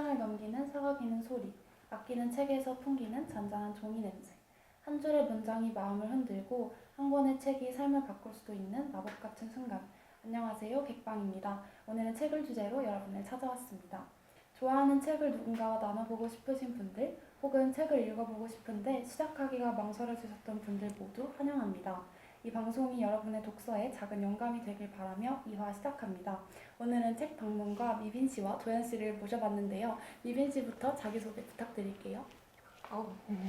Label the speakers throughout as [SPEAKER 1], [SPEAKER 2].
[SPEAKER 1] 책장을 넘기는 사각이는 소리, 아끼는 책에서 풍기는 잔잔한 종이 냄새. 한 줄의 문장이 마음을 흔들고 한 권의 책이 삶을 바꿀 수도 있는 마법 같은 순간. 안녕하세요, 객방입니다. 오늘은 책을 주제로 여러분을 찾아왔습니다. 좋아하는 책을 누군가와 나눠보고 싶으신 분들, 혹은 책을 읽어보고 싶은데 시작하기가 망설여지셨던 분들 모두 환영합니다. 이 방송이 여러분의 독서에 작은 영감이 되길 바라며 2화 시작합니다. 오늘은 책 방문가 미빈 씨와 도연 씨를 모셔봤는데요. 미빈 씨부터 자기소개 부탁드릴게요.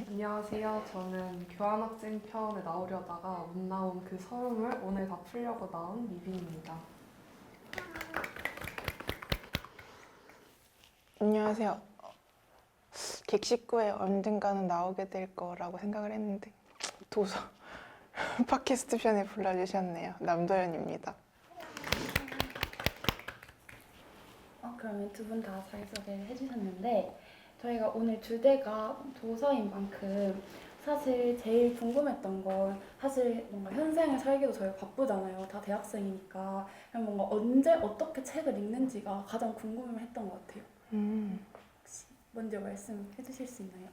[SPEAKER 2] 안녕하세요. 저는 교환학생 편에 나오려다가 못 나온 그 서름을 오늘 다 풀려고 나온 미빈입니다.
[SPEAKER 3] 안녕하세요. 객19에 언젠가는 나오게 될 거라고 생각을 했는데 도서 팟캐스트 편에 불러주셨네요. 남도연입니다.
[SPEAKER 1] 그러면 두 분 다 자기소개를 해주셨는데 저희가 오늘 주제가 도서인 만큼 사실 제일 궁금했던 건 사실 뭔가 현생을 살기도 저희가 바쁘잖아요. 다 대학생이니까. 그냥 뭔가 언제 어떻게 책을 읽는지가 가장 궁금했던 것 같아요. 혹시 먼저 말씀해 주실 수 있나요?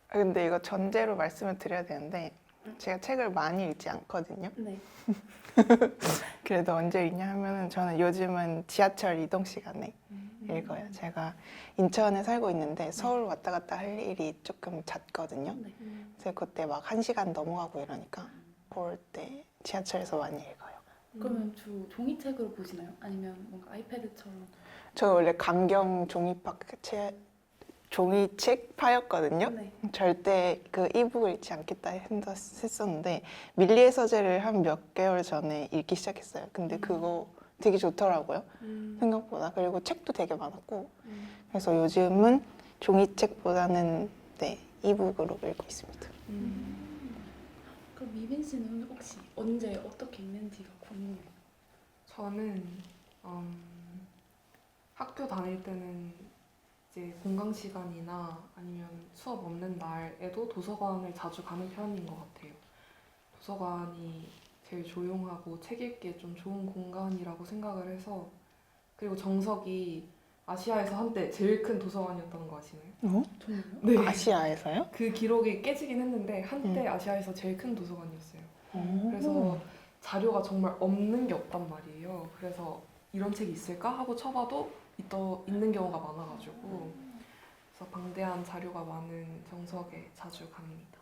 [SPEAKER 3] 근데 이거 전제로 말씀을 드려야 되는데 제가 책을 많이 읽지 않거든요.
[SPEAKER 1] 네.
[SPEAKER 3] 그래도 언제 읽냐 하면은 저는 요즘은 지하철 이동 시간에 읽어요. 제가 인천에 살고 있는데 서울 왔다 갔다 할 일이 조금 잦거든요.
[SPEAKER 1] 네.
[SPEAKER 3] 그래서 그때 막 1시간 넘어가고 이러니까 그럴 때 지하철에서 많이 읽어요.
[SPEAKER 1] 그러면 주 종이책으로 보시나요? 아니면 뭔가 아이패드처럼?
[SPEAKER 3] 저 원래 강경 종이책 파였거든요.
[SPEAKER 1] 네.
[SPEAKER 3] 절대 그 이북을 읽지 않겠다 했었는데 밀리의 서재를 한 몇 개월 전에 읽기 시작했어요. 근데 그거 되게 좋더라고요. 생각보다. 그리고 책도 되게 많았고 그래서 요즘은 종이책보다는 이북으로 읽고 있습니다.
[SPEAKER 1] 그럼 미빈 씨는 혹시 언제 어떻게 읽는지가 궁금해요.
[SPEAKER 2] 저는 학교 다닐 때는 이제 공강 시간이나 아니면 수업 없는 날에도 도서관을 자주 가는 편인 것 같아요. 도서관이 제일 조용하고 책 읽기에 좀 좋은 공간이라고 생각을 해서, 그리고 정석이 아시아에서 한때 제일 큰 도서관이었다는 거 아시나요?
[SPEAKER 1] 정말요?
[SPEAKER 2] 네.
[SPEAKER 3] 아시아에서요?
[SPEAKER 2] 그 기록이 깨지긴 했는데 한때 아시아에서 제일 큰 도서관이었어요. 그래서 자료가 정말 없는 게 없단 말이에요. 그래서 이런 책이 있을까 하고 쳐봐도 있는 경우가 많아가지고 그래서 방대한 자료가 많은 정석에 자주 갑니다.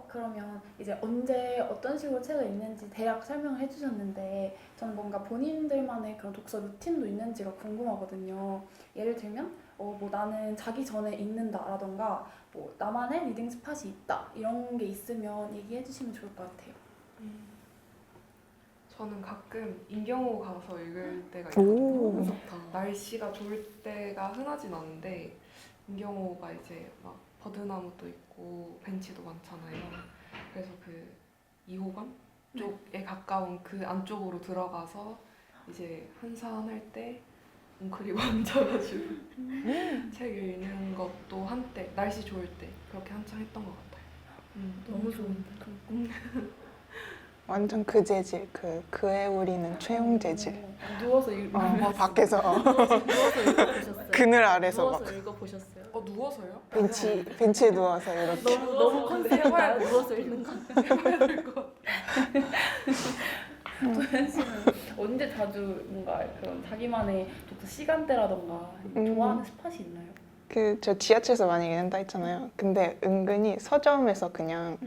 [SPEAKER 1] 그러면 이제 언제 어떤 식으로 책을 읽는지 대략 설명을 해주셨는데 전 뭔가 본인들만의 그런 독서 루틴도 있는지가 궁금하거든요. 예를 들면 뭐 나는 자기 전에 읽는다라던가 뭐 나만의 리딩 스팟이 있다 이런 게 있으면 얘기해 주시면 좋을 것 같아요.
[SPEAKER 2] 저는 가끔 인경호 가서 읽을 때가 있거든요. 날씨가 좋을 때가 흔하진 않은데 인경호가 이제 막 버드나무도 있고 벤치도 많잖아요. 그래서 그 2호관 쪽에 가까운 그 안쪽으로 들어가서 이제 한산할 때 웅크리고 앉아가지고 책 읽는 것도 한때 날씨 좋을 때 그렇게 한창 했던 것 같아요.
[SPEAKER 1] 너무 좋은
[SPEAKER 3] 완전 그 재질, 그의 우리는 최용 재질.
[SPEAKER 1] 누워서 읽으면
[SPEAKER 3] 밖에서
[SPEAKER 1] 누워서 읽어보셨어요?
[SPEAKER 3] 그늘 아래서
[SPEAKER 1] 누워서
[SPEAKER 3] 막
[SPEAKER 1] 읽어보셨어요?
[SPEAKER 2] 누워서요?
[SPEAKER 3] 벤치에 누워서 이렇게.
[SPEAKER 1] 너무 컨셉이다. 누워서 읽는 거.
[SPEAKER 2] 해봐야 될 것 같아요.
[SPEAKER 1] 도현 씨는 언제 자주 뭔가 그런 자기만의 독서 시간대라던가 좋아하는 스팟이 있나요?
[SPEAKER 3] 저 지하철에서 많이 읽는다 했잖아요. 근데 은근히 서점에서 그냥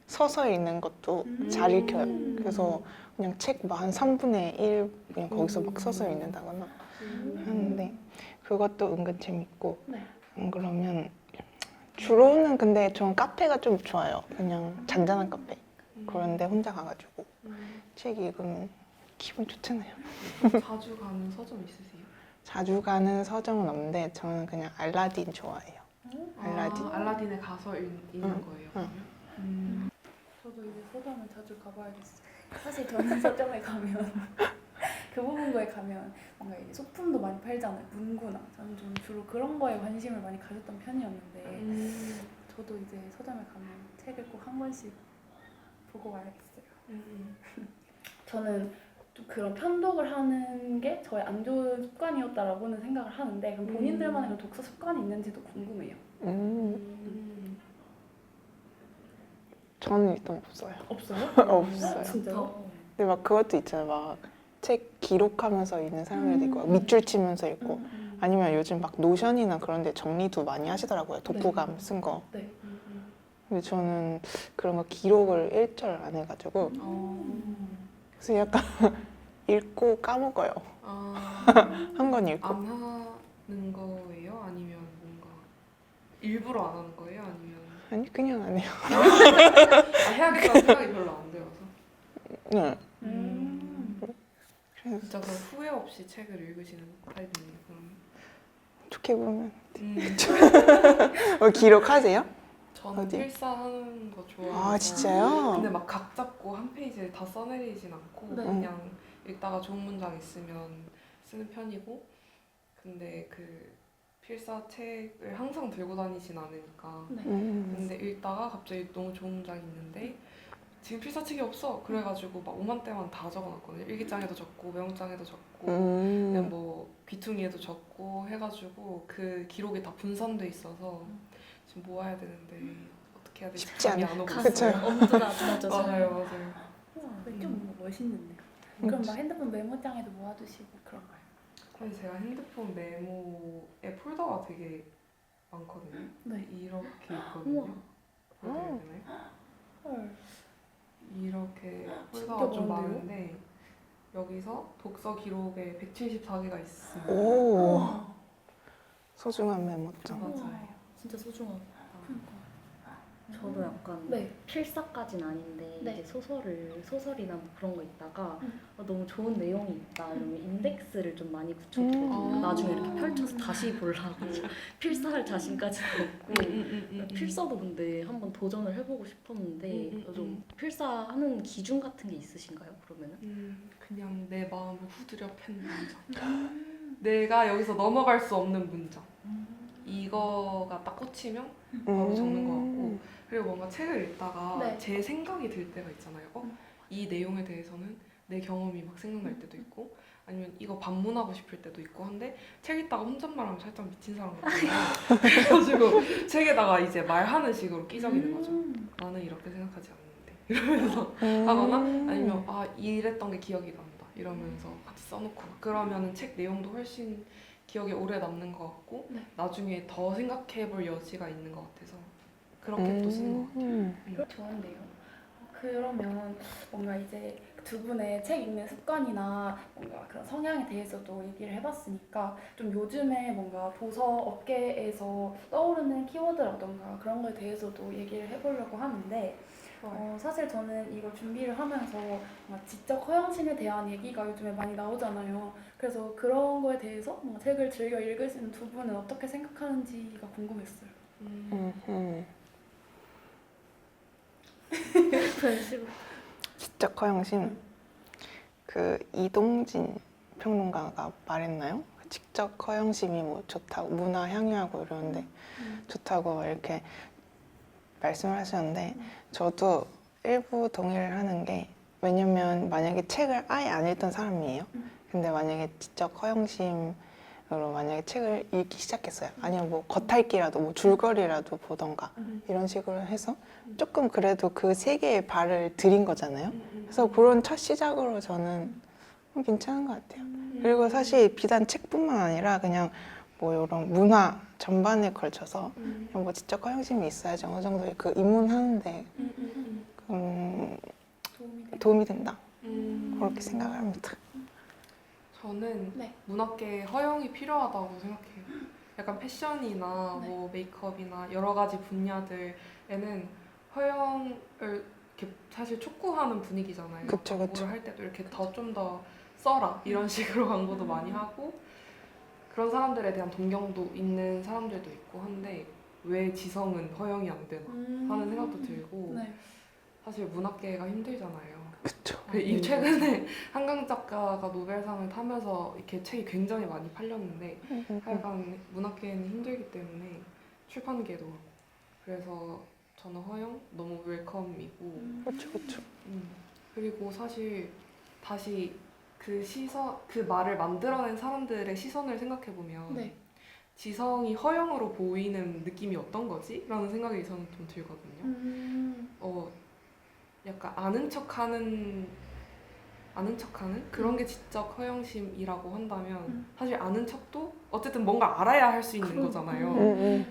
[SPEAKER 3] 서서 읽는 것도 잘 읽혀요. 그래서 그냥 책 한 3분의 1 그냥 거기서 막 서서 읽는다거나 하는데 그것도 은근 재밌고.
[SPEAKER 1] 네.
[SPEAKER 3] 그러면 주로는 근데 저는 카페가 좀 좋아요. 그냥 잔잔한 카페. 그런데 혼자 가가지고 책 읽으면 기분 좋잖아요.
[SPEAKER 2] 자주 가는 서점 있으세요?
[SPEAKER 3] 자주 가는 서점은 없는데 저는 그냥 알라딘 좋아해요. 알라딘.
[SPEAKER 2] 알라딘에 가서 읽는 거예요? 그러면?
[SPEAKER 1] 저도 이제 서점을 자주 가봐야겠어요. 사실 저는 서점에 가면 교보문고에 가면 뭔가 이제 소품도 많이 팔잖아요. 문구나. 저는 좀 주로 그런 거에 관심을 많이 가졌던 편이었는데 저도 이제 서점에 가면 책을 꼭 한 권씩 보고 와야겠어요. 저는 좀 그런 편독을 하는 게 저의 안 좋은 습관이었다라고는 생각을 하는데 그럼 본인들만의 그런 독서 습관이 있는지도 궁금해요.
[SPEAKER 3] 저는 일단 없어요.
[SPEAKER 1] 없어요?
[SPEAKER 3] 없어요.
[SPEAKER 1] 진짜요?
[SPEAKER 3] 근데 막 그것도 있잖아요. 막 책 기록하면서 읽는 사람들도 있고 밑줄 치면서 읽고 아니면 요즘 막 노션이나 그런 데 정리도 많이 하시더라고요. 독후감 쓴 거.
[SPEAKER 1] 네.
[SPEAKER 3] 근데 저는 그런 거 기록을 일절 안 해가지고 그래서 약간 읽고 까먹어요. 한 권 읽고.
[SPEAKER 2] 안 하는 거예요? 아니면 뭔가 일부러 안 하는 거예요? 아니면
[SPEAKER 3] 아니 그냥 안 해요.
[SPEAKER 2] 해야겠다는 생각이 별로 안 들어서.
[SPEAKER 3] 네. 그래서
[SPEAKER 2] 진짜 그럼 후회 없이 책을 읽으시는 타입이네요. 그럼.
[SPEAKER 3] 좋게 보면
[SPEAKER 2] 음.
[SPEAKER 3] 기록하세요?
[SPEAKER 2] 저는
[SPEAKER 3] 어디?
[SPEAKER 2] 필사하는 거 좋아해서.
[SPEAKER 3] 아 진짜요?
[SPEAKER 2] 근데 막 각 잡고 한 페이지를 다 써내리진 않고
[SPEAKER 1] 네.
[SPEAKER 2] 그냥 읽다가 좋은 문장 있으면 쓰는 편이고 근데 그 필사 책을 항상 들고 다니진 않으니까
[SPEAKER 1] 네.
[SPEAKER 2] 근데 읽다가 갑자기 너무 좋은 문장이 있는데 지금 필사책이 없어 그래가지고 막 5만 대만 다 적어놨거든요. 일기장에도 적고 메모장에도 적고 그냥 뭐 귀퉁이에도 적고 해가지고 그 기록이 다 분산돼 있어서 지금 모아야 되는데 어떻게 해야 될지
[SPEAKER 3] 쉽지
[SPEAKER 2] 감이
[SPEAKER 3] 않아요.
[SPEAKER 2] 안 오고
[SPEAKER 3] 그쵸.
[SPEAKER 2] 있어요.
[SPEAKER 4] 엄두가 안 나죠.
[SPEAKER 2] 맞아요, 맞아요.
[SPEAKER 1] 우와, 그게 좀 뭔가 멋있는데요. 그럼 막 핸드폰 메모장에도 모아두시고 그런가요?
[SPEAKER 2] 근데 제가 핸드폰 메모에 폴더가 되게 많거든요.
[SPEAKER 1] 네.
[SPEAKER 2] 이렇게 있거든요.
[SPEAKER 1] 우와.
[SPEAKER 2] 보여드려야 되나요?
[SPEAKER 1] 헐.
[SPEAKER 2] 이렇게
[SPEAKER 1] 진짜
[SPEAKER 2] 폴더가 좀
[SPEAKER 1] 많은데요?
[SPEAKER 2] 많은데 여기서 독서 기록에 174개가 있습니다.
[SPEAKER 3] 오 소중한 메모장.
[SPEAKER 2] 맞아요.
[SPEAKER 4] 진짜 소중하다.
[SPEAKER 1] 그러니까.
[SPEAKER 4] 저도 약간
[SPEAKER 1] 네.
[SPEAKER 4] 필사까진 아닌데
[SPEAKER 1] 네.
[SPEAKER 4] 이제 소설이나 뭐 그런 거 있다가
[SPEAKER 1] 음.
[SPEAKER 4] 너무 좋은 내용이 있다 이러면 인덱스를 좀 많이 붙여두거든요. 나중에 이렇게 펼쳐서 다시 보려고 필사할 자신까지는 없고 필사도 근데 한번 도전을 해보고 싶었는데 좀 필사하는 기준 같은 게 있으신가요? 그러면은?
[SPEAKER 2] 그냥 내 마음을 후드려 팬 문장. 내가 여기서 넘어갈 수 없는 문장. 이거가 딱 꽂히면 바로 적는 것 같고 그리고 뭔가 책을 읽다가
[SPEAKER 1] 네.
[SPEAKER 2] 제 생각이 들 때가 있잖아요. 이 내용에 대해서는 내 경험이 막 생각날 때도 있고 아니면 이거 반문하고 싶을 때도 있고 한데 책 읽다가 혼잣말하면 살짝 미친 사람 같아요. 그래가지고 책에다가 이제 말하는 식으로 끼적이는 거죠. 나는 이렇게 생각하지 않는데 이러면서 하거나 아니면 아 이랬던 게 기억이 난다 이러면서 같이 써놓거나 그러면은 책 내용도 훨씬 기억에 오래 남는 것 같고
[SPEAKER 1] 네.
[SPEAKER 2] 나중에 더 생각해볼 여지가 있는 것 같아서 그렇게 또 쓰는 것 같아요.
[SPEAKER 1] 그거 좋은데요. 그러면 뭔가 이제 두 분의 책 읽는 습관이나 뭔가 그런 성향에 대해서도 얘기를 해봤으니까 좀 요즘에 뭔가 도서 업계에서 떠오르는 키워드라던가 그런 거에 대해서도 얘기를 해보려고 하는데 사실 저는 이걸 준비를 하면서 뭔가 지적 허영심에 대한 얘기가 요즘에 많이 나오잖아요. 그래서 그런 거에 대해서 뭔가 책을 즐겨 읽으시는 두 분은 어떻게 생각하는지가 궁금했어요.
[SPEAKER 3] 지적 허영심. 그 이동진 평론가가 말했나요? 지적 허영심이 뭐 좋다고 문화 향유하고 이러는데 좋다고 이렇게 말씀을 하셨는데 저도 일부 동의를 하는 게 왜냐면 만약에 책을 아예 안 읽던 사람이에요. 근데 만약에 지적 허영심으로 만약에 책을 읽기 시작했어요. 아니면 뭐 겉핥기라도 뭐 줄거리라도 보던가 이런 식으로 해서 조금 그래도 그 세계에 발을 들인 거잖아요. 그래서 그런 첫 시작으로 저는 괜찮은 것 같아요. 그리고 사실 비단 책뿐만 아니라 그냥 뭐 이런 문화 전반에 걸쳐서 그냥 뭐 지적 허영심이 있어야지 어느 정도 그 입문하는데 도움이 된다. 그렇게 생각을 합니다.
[SPEAKER 2] 저는
[SPEAKER 1] 네.
[SPEAKER 2] 문학계에 허영이 필요하다고 생각해요. 약간 패션이나
[SPEAKER 1] 네.
[SPEAKER 2] 뭐 메이크업이나 여러 가지 분야들에는 허영을 이렇게 사실 촉구하는 분위기잖아요.
[SPEAKER 3] 그쵸, 그쵸.
[SPEAKER 2] 광고를 할 때도 이렇게 좀 더 써라 이런 식으로 광고도 많이 하고 그런 사람들에 대한 동경도 있는 사람들도 있고 한데 왜 지성은 허영이 안 되나 하는 생각도 들고
[SPEAKER 1] 네.
[SPEAKER 2] 사실 문학계가 힘들잖아요.
[SPEAKER 3] 그쵸.
[SPEAKER 2] 이 최근에 한강 작가가 노벨상을 타면서 이렇게 책이 굉장히 많이 팔렸는데 하여간 문학계는 힘들기 때문에 출판계도 그래서 저는 허영 너무 웰컴이고
[SPEAKER 3] 그렇죠, 그렇죠.
[SPEAKER 2] 그리고 사실 다시 그 말을 만들어낸 사람들의 시선을 생각해 보면
[SPEAKER 1] 네.
[SPEAKER 2] 지성이 허영으로 보이는 느낌이 어떤 거지? 라는 생각이 저는 좀 들거든요. 약간 아는 척하는 그런 게 지적 허영심이라고 한다면 사실 아는 척도 어쨌든 뭔가 알아야 할 수 있는 거잖아요.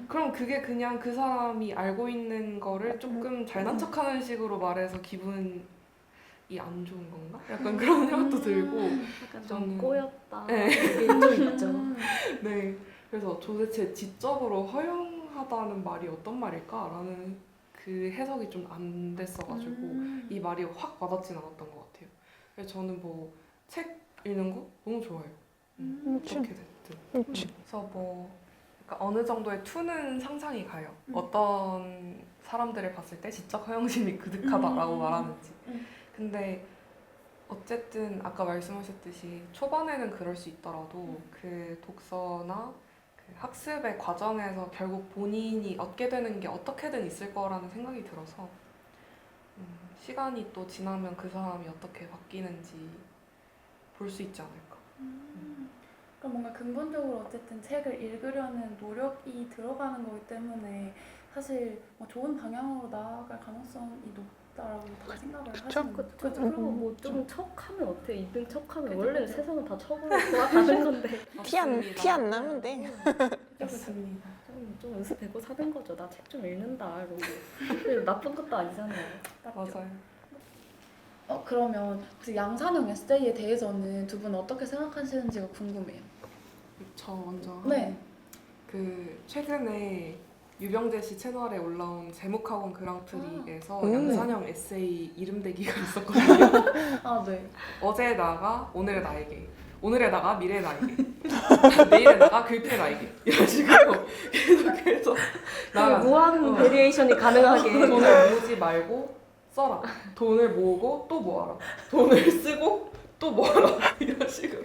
[SPEAKER 2] 그럼 그게 그냥 그 사람이 알고 있는 거를 조금 잘난 척하는 식으로 말해서 기분이 안 좋은 건가? 약간 그런 생각도 들고
[SPEAKER 4] 약간 좀
[SPEAKER 2] 저는-
[SPEAKER 4] 꼬였다.
[SPEAKER 2] 네.
[SPEAKER 4] 이게 좀 있죠.
[SPEAKER 2] 네. 그래서 도대체 지적으로 허용하다는 말이 어떤 말일까라는 그 해석이 좀 안 됐어가지고 이 말이 확 와닿진 않았던 것 같아요. 그래서 저는 뭐 책 읽는 거 너무 좋아해요. 어떻게 됐든.
[SPEAKER 3] 그렇지.
[SPEAKER 2] 그래서 뭐 그러니까 어느 정도의 투는 상상이 가요. 어떤 사람들을 봤을 때 지적 허영심이 그득하다라고 말하는지. 근데 어쨌든 아까 말씀하셨듯이 초반에는 그럴 수 있더라도 그 독서나 그 학습의 과정에서 결국 본인이 얻게 되는 게 어떻게든 있을 거라는 생각이 들어서 시간이 또 지나면 그 사람이 어떻게 바뀌는지 볼 수 있지 않을까.
[SPEAKER 1] 그럼 뭔가 근본적으로 어쨌든 책을 읽으려는 노력이 들어가는 거기 때문에 사실 뭐 좋은 방향으로 나아갈 가능성이 높다라고 다 생각을 하시는 거죠.
[SPEAKER 4] 그쵸. 그리고 뭐 좀 척하면 어때요? 2등 척하면
[SPEAKER 1] 그쵸,
[SPEAKER 4] 원래
[SPEAKER 1] 그쵸.
[SPEAKER 4] 세상은 다 척으로 돌아가는 건데
[SPEAKER 3] 티 안 나면 돼.
[SPEAKER 2] 맞습니다.
[SPEAKER 4] 좀 연습하고 사는 거죠. 나 책 좀 읽는다 이러고. 근데 나쁜 것도 아니잖아요.
[SPEAKER 2] 맞아요.
[SPEAKER 1] 그러면 혹시 양산형 에세이에 대해서는 두 분 어떻게 생각하시는지가 궁금해요.
[SPEAKER 2] 저 먼저
[SPEAKER 1] 네.
[SPEAKER 2] 그 최근에 유병재 씨 채널에 올라온 제목학원 그랑프리에서
[SPEAKER 3] 음.
[SPEAKER 2] 양산형 에세이 이름 대기가 있었거든요.
[SPEAKER 1] 아, 네.
[SPEAKER 2] 어제 나가 오늘의 나에게, 오늘의 나가 미래의 나에게, 내일의 나가 글피의 나에게 이런 식으로 계속해서 나가
[SPEAKER 4] 무한 베리에이션이 가능하게.
[SPEAKER 2] 돈을 모으지 말고 써라. 돈을 모으고 또 모아라. 돈을 쓰고 또 모아라. 이런 식으로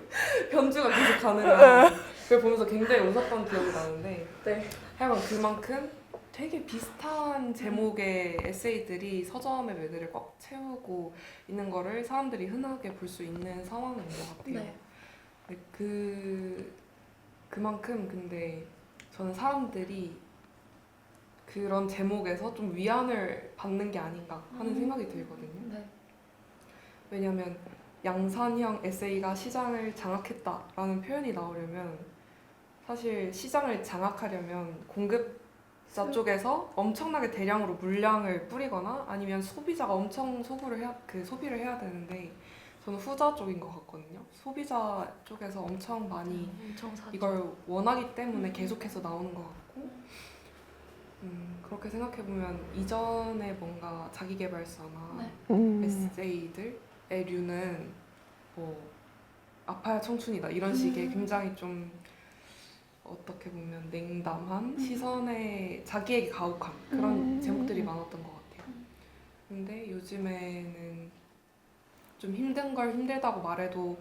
[SPEAKER 2] 변주가 계속 가능한 그걸 보면서 굉장히 웃었던 기억이 나는데
[SPEAKER 1] 네.
[SPEAKER 2] 하여간 그만큼 되게 비슷한 제목의 에세이들이 서점의 매들을 꽉 채우고 있는 거를 사람들이 흔하게 볼 수 있는 상황인 것 같아요.
[SPEAKER 1] 네.
[SPEAKER 2] 근데 그만큼 근데 저는 사람들이 그런 제목에서 좀 위안을 받는 게 아닌가 하는 생각이 들거든요.
[SPEAKER 1] 네.
[SPEAKER 2] 왜냐하면 양산형 에세이가 시장을 장악했다라는 표현이 나오려면 사실 시장을 장악하려면 공급자 쪽에서 엄청나게 대량으로 물량을 뿌리거나 아니면 소비자가 엄청 소비를 해야 되는데 저는 후자 쪽인 것 같거든요. 소비자 쪽에서 엄청 많이
[SPEAKER 4] 엄청 사죠.
[SPEAKER 2] 이걸 원하기 때문에 계속해서 나오는 것 같고 그렇게 생각해보면 이전에 뭔가 자기계발서나
[SPEAKER 1] 네.
[SPEAKER 2] 에세이들의 류는 뭐 아파야 청춘이다 이런 식의 굉장히 좀 어떻게 보면 냉담한 시선에 자기에게 가혹한 그런 제목들이 많았던 것 같아요. 근데 요즘에는 좀 힘든 걸 힘들다고 말해도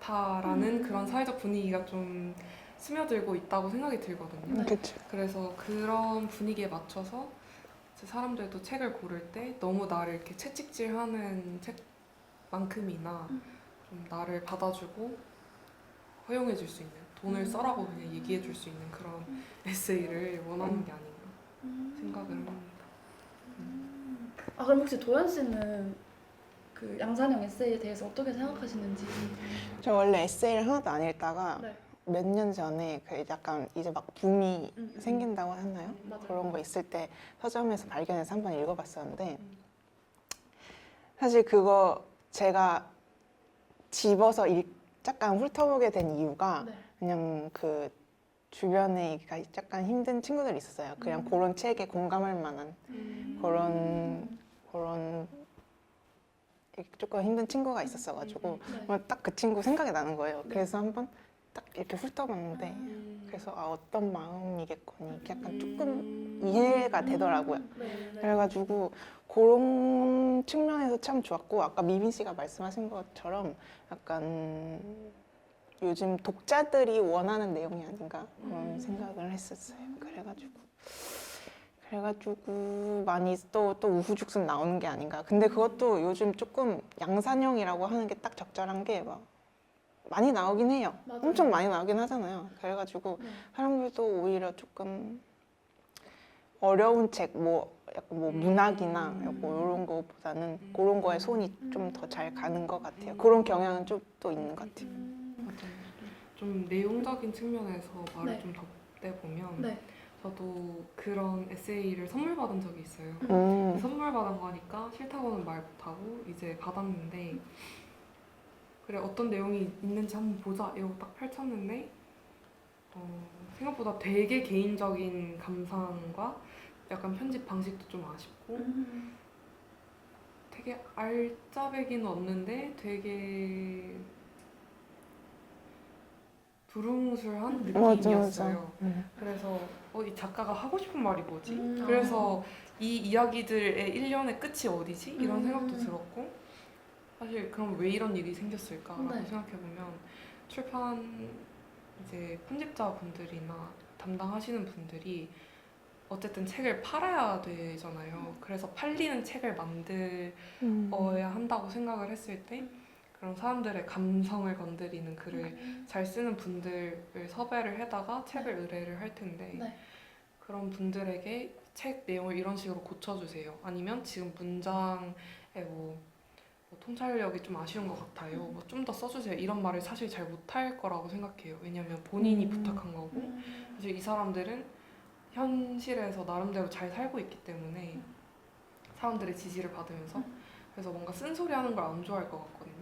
[SPEAKER 2] 괜찮다라는 그런 사회적 분위기가 좀 스며들고 있다고 생각이 들거든요.
[SPEAKER 1] 네.
[SPEAKER 3] 그치.
[SPEAKER 2] 그래서 그런 분위기에 맞춰서 이제 사람들도 책을 고를 때 너무 나를 이렇게 채찍질하는 책만큼이나 좀 나를 받아주고 허용해줄 수 있는 돈을 써라고 그냥 얘기해줄 수 있는 그런 에세이를 원하는 게 아닌가 생각을 합니다.
[SPEAKER 1] 그럼 혹시 도연 씨는 그 양산형 에세이에 대해서 어떻게 생각하시는지?
[SPEAKER 3] 저 원래 에세이를 하나도 안 읽다가
[SPEAKER 1] 네.
[SPEAKER 3] 몇 년 전에 그 약간 이제 막 붐이 생긴다고 하나요?
[SPEAKER 1] 맞아요.
[SPEAKER 3] 그런 거 있을 때 서점에서 발견해서 한번 읽어봤었는데 사실 그거 제가 집어서 약간 훑어보게 된 이유가
[SPEAKER 1] 네.
[SPEAKER 3] 그냥 그 주변에 약간 힘든 친구들이 있었어요. 그냥 그런 책에 공감할 만한 그런 조금 힘든 친구가 있었어가지고
[SPEAKER 1] 네.
[SPEAKER 3] 딱 그 친구 생각이 나는 거예요. 그래서 한번 딱 이렇게 훑어봤는데 그래서 어떤 마음이겠거니 약간 조금 이해가 되더라고요.
[SPEAKER 1] 네.
[SPEAKER 3] 그래가지고 그런 측면에서 참 좋았고 아까 미빈 씨가 말씀하신 것처럼 약간 요즘 독자들이 원하는 내용이 아닌가 그런 생각을 했었어요. 그래가지고 그래가지고 많이 또 우후죽순 나오는 게 아닌가. 근데 그것도 요즘 조금 양산형이라고 하는 게 딱 적절한 게 막 많이 나오긴 해요.
[SPEAKER 1] 맞아요.
[SPEAKER 3] 엄청 많이 나오긴 하잖아요. 그래가지고
[SPEAKER 1] 네.
[SPEAKER 3] 사람들도 오히려 조금 어려운 책, 뭐 약간 뭐 문학이나 뭐 이런 거보다는 그런 거에 손이 좀 더 잘 가는 것 같아요. 그런 경향은 좀 또 있는 것 같아요.
[SPEAKER 2] 맞아요. 좀 내용적인 측면에서 말을
[SPEAKER 1] 네.
[SPEAKER 2] 좀 덧대 보면
[SPEAKER 1] 네.
[SPEAKER 2] 저도 그런 에세이를 선물 받은 적이 있어요. 선물 받은 거니까 싫다고는 말 못하고 이제 받았는데 그래 어떤 내용이 있는지 한번 보자 이러고 딱 펼쳤는데 생각보다 되게 개인적인 감상과 약간 편집 방식도 좀 아쉽고 되게 알짜배기는 없는데 되게 두루뭉술한 느낌이었어요. 그래서 이 작가가 하고 싶은 말이 뭐지? 그래서 이 이야기들의 일련의 끝이 어디지? 이런 생각도 들었고 사실 그럼 왜 이런 일이 생겼을까라고
[SPEAKER 1] 네.
[SPEAKER 2] 생각해보면 출판 이제 편집자분들이나 담당하시는 분들이 어쨌든 책을 팔아야 되잖아요. 그래서 팔리는 책을 만들어야 한다고 생각을 했을 때 그런 사람들의 감성을 건드리는 글을 잘 쓰는 분들을 섭외를 해다가 책을 의뢰를 할 텐데
[SPEAKER 1] 네.
[SPEAKER 2] 그런 분들에게 책 내용을 이런 식으로 고쳐주세요. 아니면 지금 문장에 뭐 통찰력이 좀 아쉬운 것 같아요. 뭐 좀 더 써주세요. 이런 말을 사실 잘 못할 거라고 생각해요. 왜냐면 본인이 부탁한 거고 사실 이 사람들은 현실에서 나름대로 잘 살고 있기 때문에 사람들의 지지를 받으면서 그래서 뭔가 쓴소리 하는 걸 안 좋아할 것 같거든요.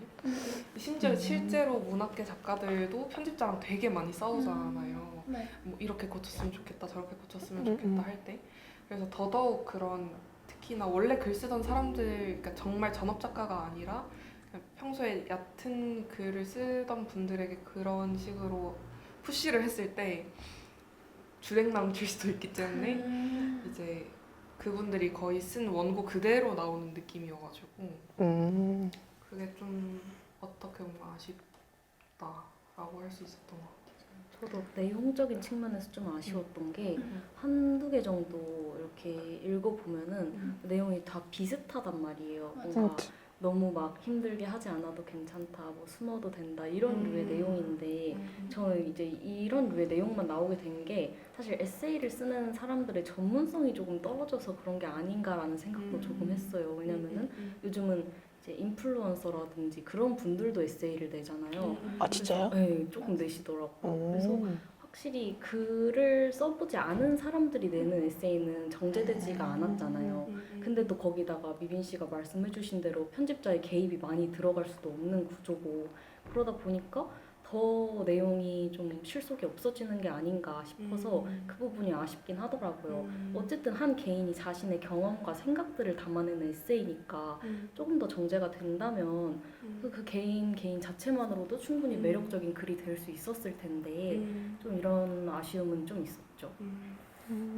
[SPEAKER 2] 심지어 실제로 문학계 작가들도 편집자랑 되게 많이 싸우잖아요.
[SPEAKER 1] 네.
[SPEAKER 2] 뭐 이렇게 고쳤으면 좋겠다, 저렇게 고쳤으면 좋겠다 할 때. 그래서 더더욱 그런 특히나 원래 글 쓰던 사람들, 그러니까 정말 전업 작가가 아니라 그냥 평소에 얕은 글을 쓰던 분들에게 그런 식으로 푸시를 했을 때 주랭 남칠 수도 있기 때문에 이제 그분들이 거의 쓴 원고 그대로 나오는 느낌이어가지고 그게 좀 어떻게 보면 아쉽다라고 할 수 있었던 것 같아요.
[SPEAKER 4] 저도 내용적인 측면에서 좀 아쉬웠던 게 한두 개 정도 이렇게 읽어보면은 내용이 다 비슷하단 말이에요. 뭔가 너무 막 힘들게 하지 않아도 괜찮다, 뭐 숨어도 된다 이런 류의 내용인데 저는 이제 이런 류의 내용만 나오게 된 게 사실 에세이를 쓰는 사람들의 전문성이 조금 떨어져서 그런 게 아닌가라는 생각도 조금 했어요. 왜냐면은 요즘은 이제 인플루언서라든지 그런 분들도 에세이를 내잖아요.
[SPEAKER 3] 아 진짜요?
[SPEAKER 4] 네, 조금 내시더라고요. 그래서 확실히 글을 써보지 않은 사람들이 내는 에세이는 정제되지가 않았잖아요. 근데 또 거기다가 미빈 씨가 말씀해주신 대로 편집자의 개입이 많이 들어갈 수도 없는 구조고 그러다 보니까 더 내용이 좀 실속이 없어지는 게 아닌가 싶어서 그 부분이 아쉽긴 하더라고요. 어쨌든 한 개인이 자신의 경험과 생각들을 담아내는 에세이니까 조금 더 정제가 된다면 그 개인 자체만으로도 충분히 매력적인 글이 될 수 있었을 텐데 좀 이런 아쉬움은 좀 있었죠.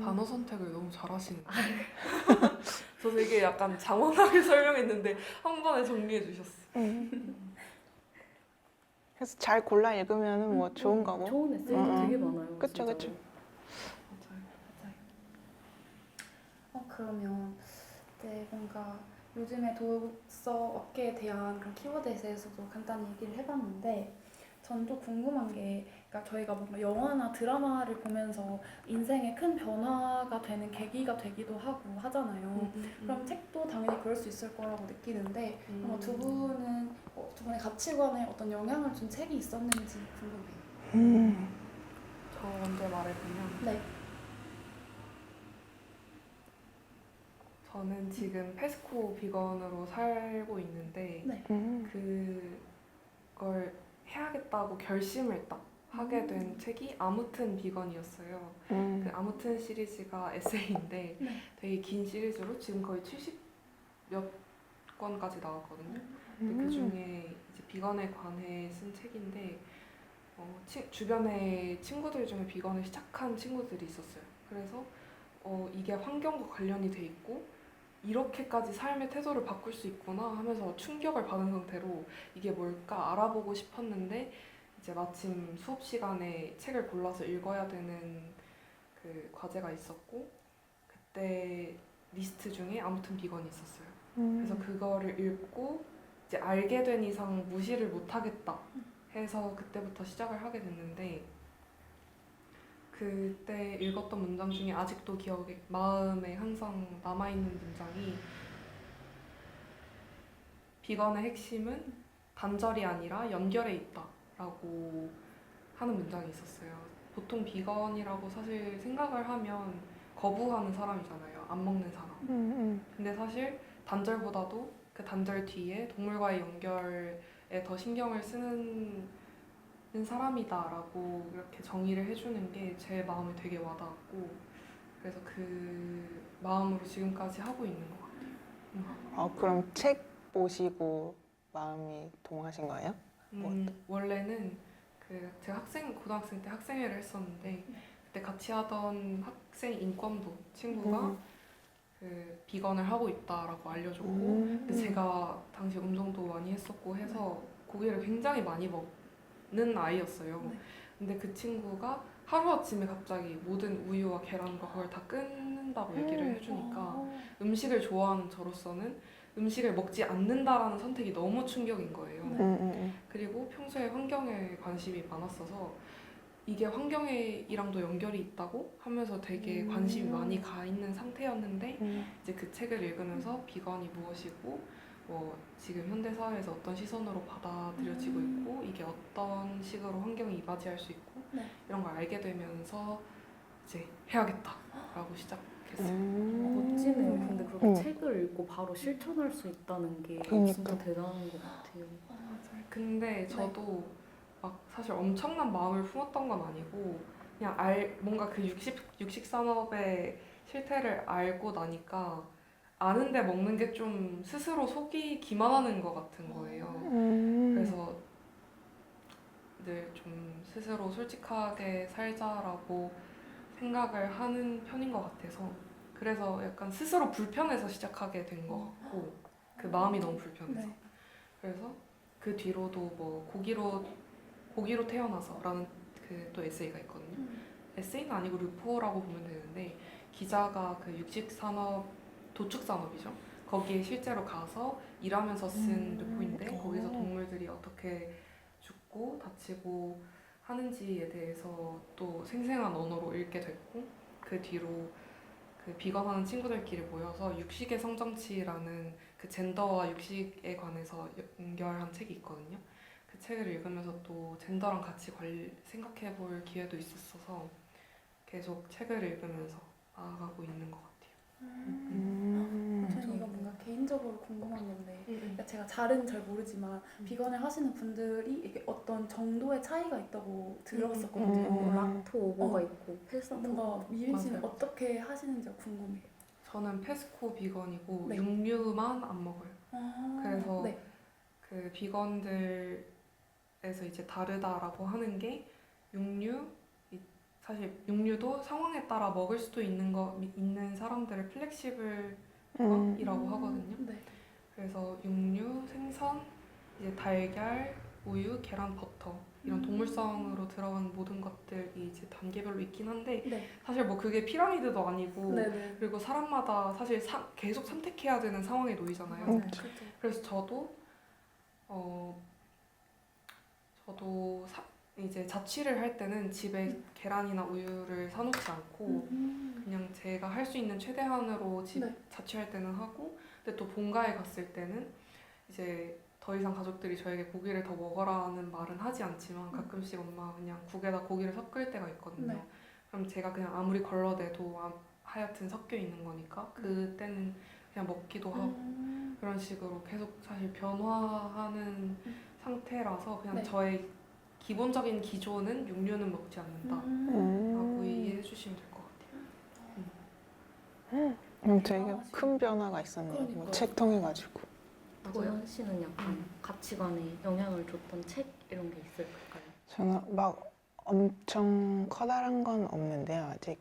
[SPEAKER 2] 단어 선택을 너무 잘하시는 것 같아요. 저 되게 약간 장황하게 설명했는데 한 번에 정리해 주셨어요.
[SPEAKER 3] 그래서 잘 골라 읽으면 뭐 좋은 거고.
[SPEAKER 4] 좋은 에세이도 되게 많아요.
[SPEAKER 3] 그쵸,
[SPEAKER 4] 진짜로.
[SPEAKER 3] 그쵸.
[SPEAKER 1] 맞아요. 그러면 이제 뭔가 요즘의 독서 업계에 대한 그런 키워드에 대해서도 간단히 얘기를 해봤는데 전 또 궁금한 게 그러니까 저희가 뭔가 영화나 드라마를 보면서 인생에 큰 변화가 되는 계기가 되기도 하고 하잖아요. 그럼 책도 당연히 그럴 수 있을 거라고 느끼는데 두 분은 두 분의 가치관에 어떤 영향을 준 책이 있었는지 궁금해요.
[SPEAKER 2] 저 먼저 말해보면
[SPEAKER 1] 네.
[SPEAKER 2] 저는 지금 페스코 비건으로 살고 있는데
[SPEAKER 1] 네.
[SPEAKER 2] 그걸 해야겠다고 결심을 딱 하게 된 책이 아무튼 비건이었어요. 그 아무튼 시리즈가 에세이인데
[SPEAKER 1] 네.
[SPEAKER 2] 되게 긴 시리즈로 지금 거의 70몇 권까지 나왔거든요. 근데 그 중에 이제 비건에 관해 쓴 책인데 주변에 친구들 중에 비건을 시작한 친구들이 있었어요. 그래서 이게 환경과 관련이 돼 있고 이렇게까지 삶의 태도를 바꿀 수 있구나 하면서 충격을 받은 상태로 이게 뭘까 알아보고 싶었는데 이제 마침 수업 시간에 책을 골라서 읽어야 되는 그 과제가 있었고 그때 리스트 중에 아무튼 비건이 있었어요. 그래서 그거를 읽고 이제 알게 된 이상 무시를 못하겠다 해서 그때부터 시작을 하게 됐는데, 그때 읽었던 문장 중에 아직도 기억에 마음에 항상 남아있는 문장이, 비건의 핵심은 단절이 아니라 연결에 있다 라고 하는 문장이 있었어요. 보통 비건이라고 사실 생각을 하면 거부하는 사람이잖아요. 안 먹는 사람. 근데 사실 단절보다도 그 단절 뒤에 동물과의 연결에 더 신경을 쓰는 사람이다라고 이렇게 정의를 해주는 게 제 마음에 되게 와닿았고, 그래서 그 마음으로 지금까지 하고 있는 것 같아요.
[SPEAKER 3] 그럼 책 보시고 마음이 동하신 거예요?
[SPEAKER 2] 원래는 제가 고등학생 때 학생회를 했었는데, 그때 같이 하던 학생 인권부 친구가 그 비건을 하고 있다라고 알려줬고, 근데 제가 당시 운동도 많이 했었고 해서 고기를 굉장히 많이 먹는 아이였어요. 근데 그 친구가 하루아침에 갑자기 모든 우유와 계란과 그걸 다 끊는다고 얘기를 해주니까 음식을 좋아하는 저로서는 음식을 먹지 않는다라는 선택이 너무 충격인 거예요. 그리고 평소에 환경에 관심이 많았어서 이게 환경이랑도 연결이 있다고 하면서 되게 관심이 많이 가 있는 상태였는데, 이제 그 책을 읽으면서 비건이 무엇이고 뭐 지금 현대 사회에서 어떤 시선으로 받아들여지고 있고 이게 어떤 식으로 환경에 이바지할 수 있고 이런 걸 알게 되면서 이제 해야겠다라고 시작했어요.
[SPEAKER 4] 멋지네요. 근데 그렇게 책을 읽고 바로 실천할 수 있다는 게 진짜 대단한 것 같아요.
[SPEAKER 2] 근데 저도 막 사실 엄청난 마음을 품었던 건 아니고, 그냥 뭔가 그 육식 산업의 실태를 알고 나니까 아는데 먹는 게 좀 스스로 속이 기만하는 것 같은 거예요. 그래서 늘 좀 스스로 솔직하게 살자라고 생각을 하는 편인 것 같아서, 그래서 약간 스스로 불편해서 시작하게 된 것 같고, 그 마음이 너무 불편해서. 그래서 그 뒤로도 뭐 고기로 태어나서라는 그 또 에세이가 있거든요. 에세이는 아니고 르포라고 보면 되는데, 기자가 그 육식산업, 도축산업이죠. 거기에 실제로 가서 일하면서 쓴 르포인데, 거기서 동물들이 어떻게 죽고 다치고 하는지에 대해서 또 생생한 언어로 읽게 됐고, 그 뒤로 그 비건하는 친구들끼리 모여서 육식의 성정치라는 그 젠더와 육식에 관해서 연결한 책이 있거든요. 그 책을 읽으면서 또 젠더랑 같이 생각해 볼 기회도 있었어서 계속 책을 읽으면서 나아가고 있는 것 같아요.
[SPEAKER 1] 저는 이거 뭔가 개인적으로 궁금한 건데, 그러니까 제가 잘은 잘 모르지만 비건을 하시는 분들이 이게 어떤 정도의 차이가 있다고 들었었거든요.
[SPEAKER 4] 락토 오버가 있고 펠사토.
[SPEAKER 1] 뭔가 미림 씨는
[SPEAKER 2] 맞아요.
[SPEAKER 1] 어떻게 하시는지가 궁금해요.
[SPEAKER 2] 저는 페스코 비건이고
[SPEAKER 1] 네.
[SPEAKER 2] 육류만 안 먹어요. 그래서
[SPEAKER 1] 네.
[SPEAKER 2] 그 비건들에서 이제 다르다라고 하는 게, 사실 육류도 상황에 따라 먹을 수도 있는 사람들을 플렉시블이라고 하거든요.
[SPEAKER 1] 네.
[SPEAKER 2] 그래서 육류, 생선, 이제 달걀, 우유, 계란, 버터 이런 동물성으로 들어간 모든 것들이 이제 단계별로 있긴 한데,
[SPEAKER 1] 네.
[SPEAKER 2] 사실 뭐 그게 피라미드도 아니고,
[SPEAKER 1] 네네.
[SPEAKER 2] 그리고 사람마다 사실 계속 선택해야 되는 상황에 놓이잖아요.
[SPEAKER 1] 그렇죠.
[SPEAKER 2] 그래서 저도 이제 자취를 할 때는 집에 계란이나 우유를 사놓지 않고 그냥 제가 할 수 있는 최대한으로
[SPEAKER 1] 네.
[SPEAKER 2] 자취할 때는 하고, 근데 또 본가에 갔을 때는 이제 더 이상 가족들이 저에게 고기를 더 먹어라는 말은 하지 않지만 가끔씩 엄마 그냥 국에다 고기를 섞을 때가 있거든요.
[SPEAKER 1] 네.
[SPEAKER 2] 그럼 제가 그냥 아무리 걸러내도 하여튼 섞여 있는 거니까 그때는 그냥 먹기도 하고, 그런 식으로 계속 사실 변화하는 상태라서 그냥
[SPEAKER 1] 네.
[SPEAKER 2] 저의 기본적인 기조는 육류는 먹지 않는다라고 이해해 주시면 될 것 같아요.
[SPEAKER 3] 되게 큰 변화가 있었네요.
[SPEAKER 1] 그러니까요.
[SPEAKER 3] 책 통해가지고.
[SPEAKER 4] 도연 씨는 약간 가치관에 영향을 줬던 책 이런 게 있을까요?
[SPEAKER 3] 저는 막 엄청 커다란 건 없는데요. 아직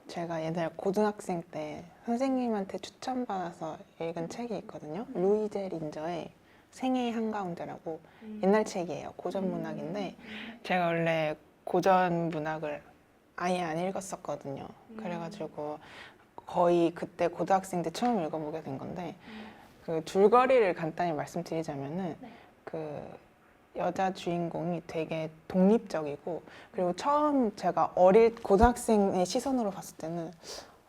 [SPEAKER 3] 제가 옛날 고등학생 때 선생님한테 추천받아서 읽은 책이 있거든요. 루이제 린저의 생애의 한가운데라고 옛날 책이에요. 고전 문학인데 제가 원래 고전 문학을 아예 안 읽었었거든요. 그래가지고 거의 그때 고등학생 때 처음 읽어보게 된 건데 그 줄거리를 간단히 말씀드리자면은
[SPEAKER 1] 네.
[SPEAKER 3] 그 여자 주인공이 되게 독립적이고 그리고 처음 제가 어릴 고등학생의 시선으로 봤을 때는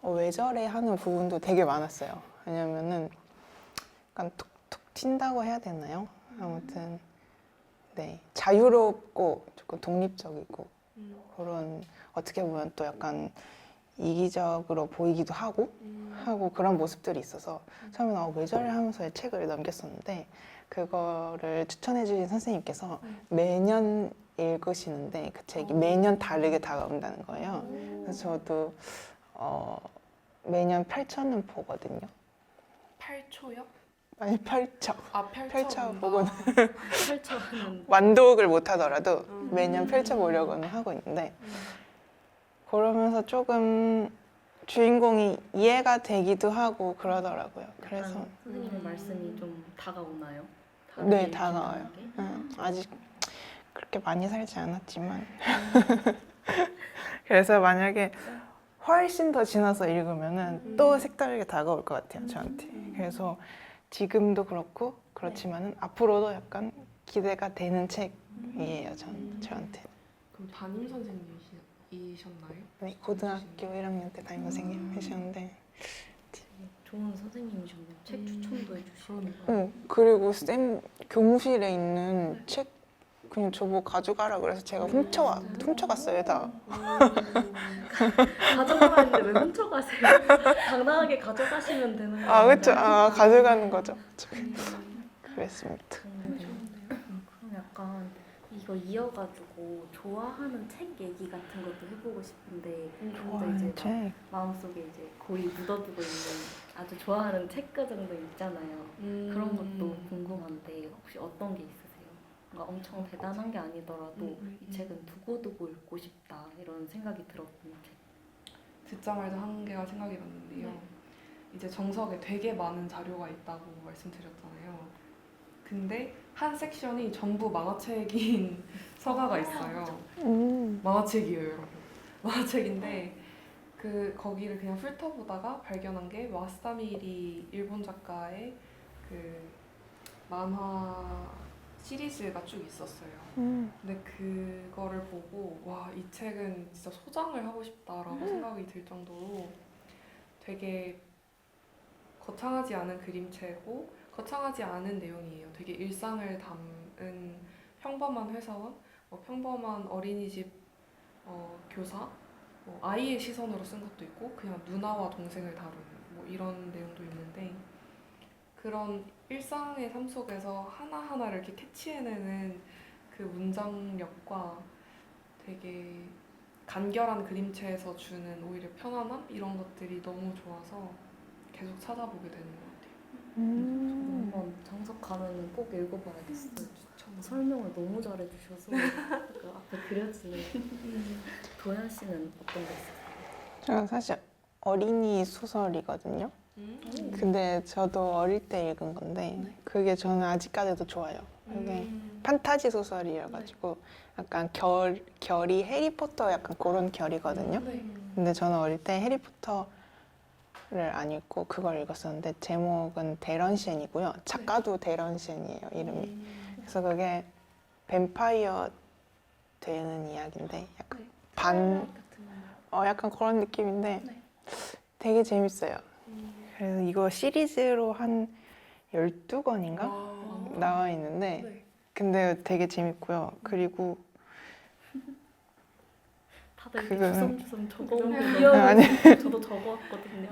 [SPEAKER 3] 왜 저래 하는 부분도 되게 많았어요. 왜냐면은 약간 툭툭 튄다고 해야 되나요? 아무튼 네 자유롭고 조금 독립적이고 그런 어떻게 보면 또 약간 이기적으로 보이기도 하고 그런 모습들이 있어서 처음에는 왜 저래 하면서 책을 넘겼었는데 그거를 추천해 주신 선생님께서 매년 읽으시는데 그 책이 매년 다르게 다가온다는 거예요. 그래서 저도 매년 펼쳐는 보거든요.
[SPEAKER 2] 8초요?
[SPEAKER 3] 아니 펼쳐
[SPEAKER 2] 아,
[SPEAKER 3] 펼쳐보고는
[SPEAKER 4] 펼쳐하는
[SPEAKER 3] 완독을 못 하더라도 매년 펼쳐보려고는 하고 있는데
[SPEAKER 2] 음.
[SPEAKER 3] 그러면서 조금 주인공이 이해가 되기도 하고 그러더라고요. 그래서
[SPEAKER 4] 약간 선생님의 말씀이 좀 다가오나요?
[SPEAKER 3] 네,
[SPEAKER 4] 다르게
[SPEAKER 3] 다가와요.
[SPEAKER 4] 읽힌다는 게?
[SPEAKER 3] 아직 그렇게 많이 살지 않았지만 그래서 만약에 훨씬 더 지나서 읽으면은 또 색다르게 다가올 것 같아요, 저한테. 그래서 지금도 그렇고 그렇지만은 앞으로도 약간 기대가 되는 책이에요, 저한테.
[SPEAKER 2] 그럼 담임 선생님이셨나요?
[SPEAKER 3] 네, 고등학교 1학년 때 담임 선생님 하셨는데
[SPEAKER 4] 좋은 선생님이셨네요. 책 추천도 해주시고.
[SPEAKER 3] 그리고 쌤 교무실에 있는 책 그냥 저보고 가져가라 그래서 제가 훔쳐갔어요, 다.
[SPEAKER 4] 가져가라 했는데 왜 훔쳐가세요? 당당하게 가져가시면 되는 거예요.
[SPEAKER 3] 아, 그쵸. 가져가는 거죠. 그랬습니다.
[SPEAKER 4] 그럼 약간 이거 이어가지고 좋아하는 책 얘기 같은 것도 해보고 싶은데 각자 이제 막
[SPEAKER 3] 책.
[SPEAKER 4] 마음속에 이제 고이 묻어두고 있는 아주 좋아하는 책가 정도 있잖아요. 그런 것도 궁금한데 혹시 어떤 게 있으세요? 뭔가 엄청 대단한 게 아니더라도 이 책은 두고두고 읽고 싶다 이런 생각이 들었던 책.
[SPEAKER 2] 듣자마자 한 개가 생각이 났는데요. 이제 정석에 되게 많은 자료가 있다고 말씀드렸잖아요. 근데 한 섹션이 전부 만화책인 서가가 있어요. 만화책이에요, 여러분. 만화책인데 거기를 그냥 훑어보다가 발견한 게 와사미리 일본 작가의 그 만화 시리즈가 쭉 있었어요. 근데 그거를 보고 와, 이 책은 진짜 소장을 하고 싶다라고 생각이 들 정도로 되게 거창하지 않은 그림체고 거창하지 않은 내용이에요. 되게 일상을 담은 평범한 회사원, 평범한 어린이집 교사, 아이의 시선으로 쓴 것도 있고 그냥 누나와 동생을 다룬 이런 내용도 있는데 그런 일상의 삶 속에서 하나하나를 이렇게 캐치해내는 그 문장력과 되게 간결한 그림체에서 주는 오히려 편안함 이런 것들이 너무 좋아서 계속 찾아보게 되는 것 같아요.
[SPEAKER 4] 한번 정석 가면은 꼭 읽어봐야겠어요. 설명을 너무 잘해주셔서 그 앞에 그려지는. 도연 씨는 어떤 게 있으세요?
[SPEAKER 3] 저는 사실 어린이 소설이거든요. 근데 저도 어릴 때 읽은 건데 그게 저는 아직까지도 좋아요. 그게 판타지 소설이어가지고 약간 결이 해리포터 약간 그런 결이거든요. 근데 저는 어릴 때 해리포터를 안 읽고 그걸 읽었었는데 제목은 데런시엔이고요. 작가도 데런시엔이에요, 이름이. 그래서 그게 뱀파이어 되는 이야기인데 약간 약간 그런 느낌인데 되게 재밌어요. 그래서 이거 시리즈로 한 12권인가 나와 있는데 근데 되게 재밌고요. 그리고
[SPEAKER 4] 다들 이렇게
[SPEAKER 3] 그거는-
[SPEAKER 4] 주섬주섬 적어온 게
[SPEAKER 3] 아니.
[SPEAKER 4] 너무 저도 적어왔거든요.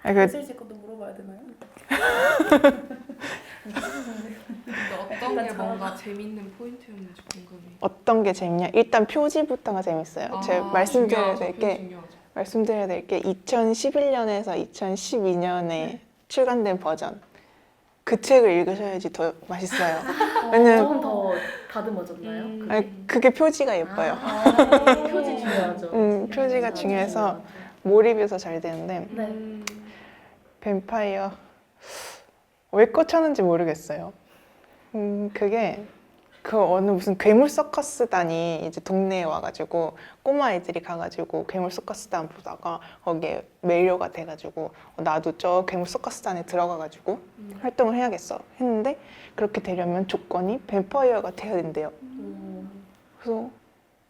[SPEAKER 1] 예슬 씨 것도 물어봐야 되나요?
[SPEAKER 2] 근데 어떤 게 뭔가 재밌는 포인트였는지 궁금해요.
[SPEAKER 3] 어떤 게 재밌냐? 일단 표지부터가 재밌어요. 제가 말씀드려야 될 게
[SPEAKER 2] 중요하죠.
[SPEAKER 3] 2011년에서 2012년에 출간된 버전. 그 책을 읽으셔야지 더 맛있어요. 왜냐면
[SPEAKER 4] 조금 더 다듬어졌나요?
[SPEAKER 3] 아니, 그게 표지가 예뻐요.
[SPEAKER 4] 표지 중요하죠.
[SPEAKER 3] 표지가 중요해서 몰입해서 잘 되는데
[SPEAKER 1] 네.
[SPEAKER 3] 뱀파이어 왜 꽂혔는지 모르겠어요. 그게 그 어느 무슨 괴물 서커스단이 이제 동네에 와가지고 꼬마 애들이 가가지고 괴물 서커스단 보다가 거기에 매료가 돼가지고 나도 저 괴물 서커스단에 들어가가지고 활동을 해야겠어 했는데 그렇게 되려면 조건이 뱀파이어가 돼야 된대요. 그래서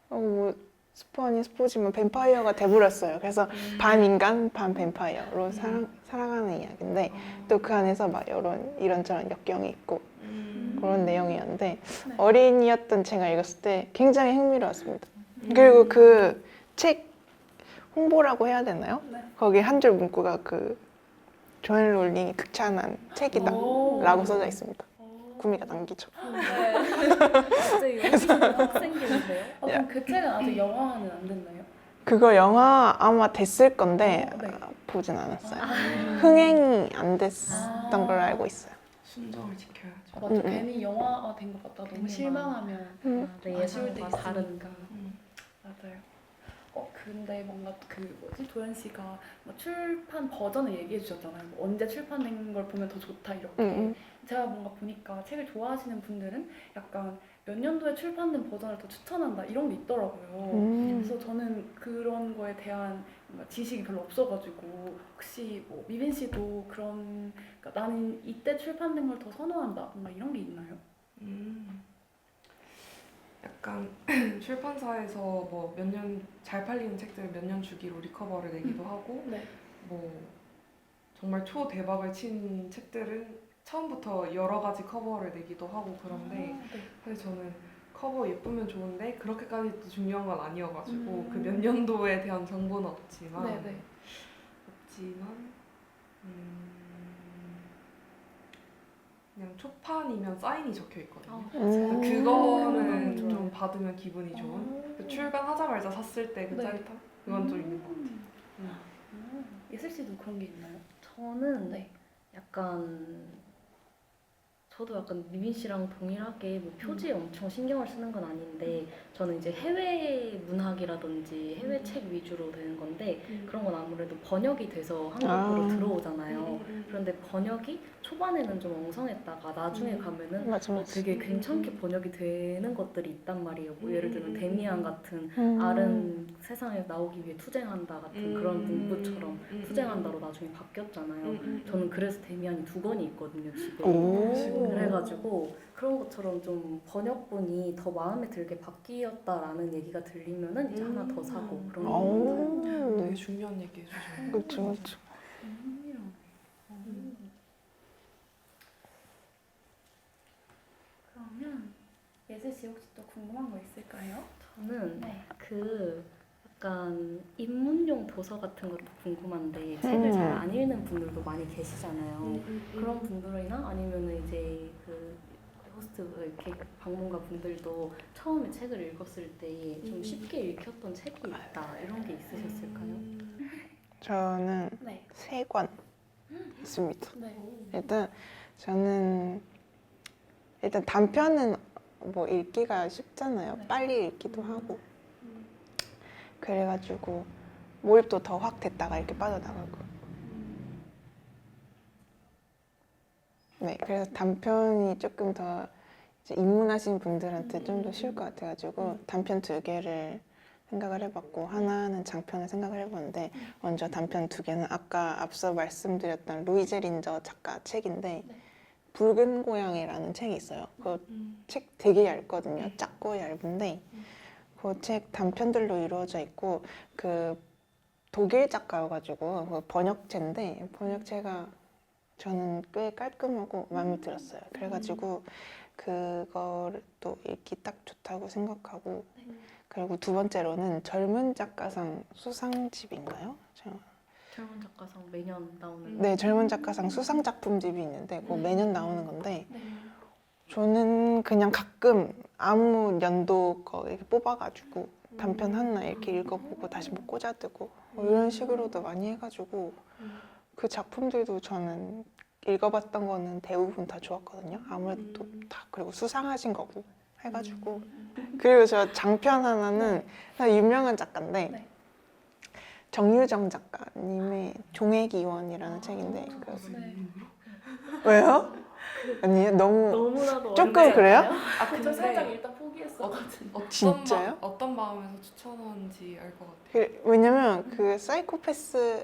[SPEAKER 3] 뭐 스포 아닌 스포지만 뱀파이어가 돼버렸어요. 그래서 반 인간 반 뱀파이어로 살아가는 이야기인데 또 그 안에서 막 이런저런 역경이 있고 그런 내용이었는데 어린이였던 제가 읽었을 때 굉장히 흥미로웠습니다. 그리고 그 책 홍보라고 해야 되나요?
[SPEAKER 1] 네.
[SPEAKER 3] 거기 한 줄 문구가 그 조엘 롤링이 극찬한 책이다 라고 써져 있습니다. 구미가 당기죠.
[SPEAKER 4] 갑자기 확 생기는데요?
[SPEAKER 1] 그럼 그 책은 아직 영화화는 안 됐나요?
[SPEAKER 3] 그거 영화 아마 됐을 건데
[SPEAKER 1] 네.
[SPEAKER 3] 보진 않았어요. 흥행이 안 됐던 걸로 알고 있어요.
[SPEAKER 2] 순정을 지켜야죠.
[SPEAKER 1] 맞죠. 괜히 영화화 된 것 같다. 너무
[SPEAKER 4] 괜히
[SPEAKER 1] 실망하면
[SPEAKER 4] 내
[SPEAKER 1] 아쉬울 때
[SPEAKER 4] 예상과 다른
[SPEAKER 1] 있으니까. 맞아요. 근데 뭔가 그 뭐지 도현 씨가 뭐 출판 버전을 얘기해 주셨잖아요. 뭐 언제 출판된 걸 보면 더 좋다 이렇게. 제가 뭔가 보니까 책을 좋아하시는 분들은 약간 몇 년도에 출판된 버전을 더 추천한다 이런 게 있더라고요. 그래서 저는 그런 거에 대한 뭔가 지식이 별로 없어가지고 혹시 뭐 미빈 씨도 그런 그러니까 나는 이때 출판된 걸 더 선호한다 뭔가 이런 게 있나요?
[SPEAKER 2] 약간 출판사에서 뭐 몇 년 잘 팔리는 책들을 몇 년 주기로 리커버를 내기도 하고
[SPEAKER 1] 네.
[SPEAKER 2] 뭐 정말 초대박을 친 책들은 처음부터 여러 가지 커버를 내기도 하고 그런데
[SPEAKER 1] 네.
[SPEAKER 2] 사실 저는 커버 예쁘면 좋은데 그렇게까지 또 중요한 건 아니어가지고 그 몇 년도에 대한 정보는 없지만
[SPEAKER 1] 네네.
[SPEAKER 2] 그냥 초판이면 사인이 적혀 있거든요.
[SPEAKER 1] 맞아요.
[SPEAKER 2] 그거는
[SPEAKER 1] 좋아요.
[SPEAKER 2] 좀 받으면 기분이 좋은. 그 출간하자마자 샀을 때 그
[SPEAKER 1] 네.
[SPEAKER 2] 짜릿함? 그건 좀 있는 것 같아요.
[SPEAKER 1] 예슬 씨도 그런 게 있나요?
[SPEAKER 4] 저는
[SPEAKER 1] 네.
[SPEAKER 4] 저도 약간 미빈 씨랑 동일하게 뭐 표지에 엄청 신경을 쓰는 건 아닌데 저는 이제 해외 문학이라든지 해외 책 위주로 되는 건데 그런 건 아무래도 번역이 돼서 한국으로 들어오잖아요. 그런데 번역이 초반에는 좀 엉성했다가 나중에 가면은
[SPEAKER 3] 맞아.
[SPEAKER 4] 되게 괜찮게 번역이 되는 것들이 있단 말이에요. 뭐 예를 들면 데미안 같은
[SPEAKER 3] 음.
[SPEAKER 4] 알은 세상에 나오기 위해 투쟁한다 같은 그런 문구처럼 투쟁한다로 나중에 바뀌었잖아요. 저는 그래서 데미안이 2권이 있거든요, 집에.
[SPEAKER 3] 오.
[SPEAKER 4] 그래가지고 그런 것처럼 좀 번역본이 더 마음에 들게 바뀌었다라는 얘기가 들리면은 이제 하나 더 사고 그런 거 같아요.
[SPEAKER 2] 되게 중요한 얘기 해주셔요.
[SPEAKER 3] 그렇죠.
[SPEAKER 1] 그러면 예슬 씨 혹시 또 궁금한 거 있을까요?
[SPEAKER 4] 저는
[SPEAKER 1] 네.
[SPEAKER 4] 그 약간 입문용 도서 같은 것도 궁금한데 책을 잘 안 읽는 분들도 많이 계시잖아요. 그런 분들이나 아니면은 이제 그 호스트 이렇게 방문가 분들도 처음에 책을 읽었을 때 좀 쉽게 읽혔던 책이 있다 이런 게 있으셨을까요?
[SPEAKER 3] 저는
[SPEAKER 1] 네.
[SPEAKER 3] 3권 있습니다.
[SPEAKER 1] 네.
[SPEAKER 3] 저는 일단 단편은 뭐 읽기가 쉽잖아요.
[SPEAKER 1] 네.
[SPEAKER 3] 빨리 읽기도 하고. 그래가지고 몰입도 더 확 됐다가 이렇게 빠져나가고. 네, 그래서 단편이 조금 더 이제 입문하신 분들한테 좀 더 쉬울 것 같아가지고 단편 2개를 생각을 해봤고 하나는 장편을 생각을 해봤는데 먼저 단편 2개는 아까 앞서 말씀드렸던 루이제 린저 작가 책인데
[SPEAKER 1] 네.
[SPEAKER 3] 붉은 고양이라는 책이 있어요. 그 책 되게 얇거든요. 작고 얇은데 그 책 단편들로 이루어져 있고 그 독일 작가여가지고 그 번역체인데 번역체가 저는 꽤 깔끔하고 마음에 들었어요. 그래가지고 그거를 또 읽기 딱 좋다고 생각하고 그리고 2번째로는 젊은 작가상 수상집인가요?
[SPEAKER 4] 젊은 작가상 매년 나오는
[SPEAKER 3] 네, 젊은 작가상 수상 작품집이 있는데 그거 매년 나오는 건데
[SPEAKER 1] 네.
[SPEAKER 3] 저는 그냥 가끔 아무 연도 거 이렇게 뽑아가지고 단편 하나 이렇게 읽어보고 다시 뭐 꽂아두고 뭐 이런 식으로도 많이 해가지고 그 작품들도 저는 읽어봤던 거는 대부분 다 좋았거든요. 아무래도 다 그리고 수상하신 거고 해가지고 그리고 저 장편 하나는 유명한 작가인데
[SPEAKER 1] 네.
[SPEAKER 3] 정유정 작가님의 종의 기원이라는 책인데
[SPEAKER 1] 네.
[SPEAKER 3] 왜요? 아니에요? 너무
[SPEAKER 4] 너무나도
[SPEAKER 3] 조금
[SPEAKER 4] 어렵지
[SPEAKER 3] 그래요?
[SPEAKER 4] 않아요?
[SPEAKER 2] 아
[SPEAKER 1] 저 살짝
[SPEAKER 2] 근데
[SPEAKER 1] 일단 포기했었거든요.
[SPEAKER 3] 진짜요?
[SPEAKER 2] 어떤 마음에서 추천하는지 알 것 같아요.
[SPEAKER 3] 왜냐면 그 사이코패스에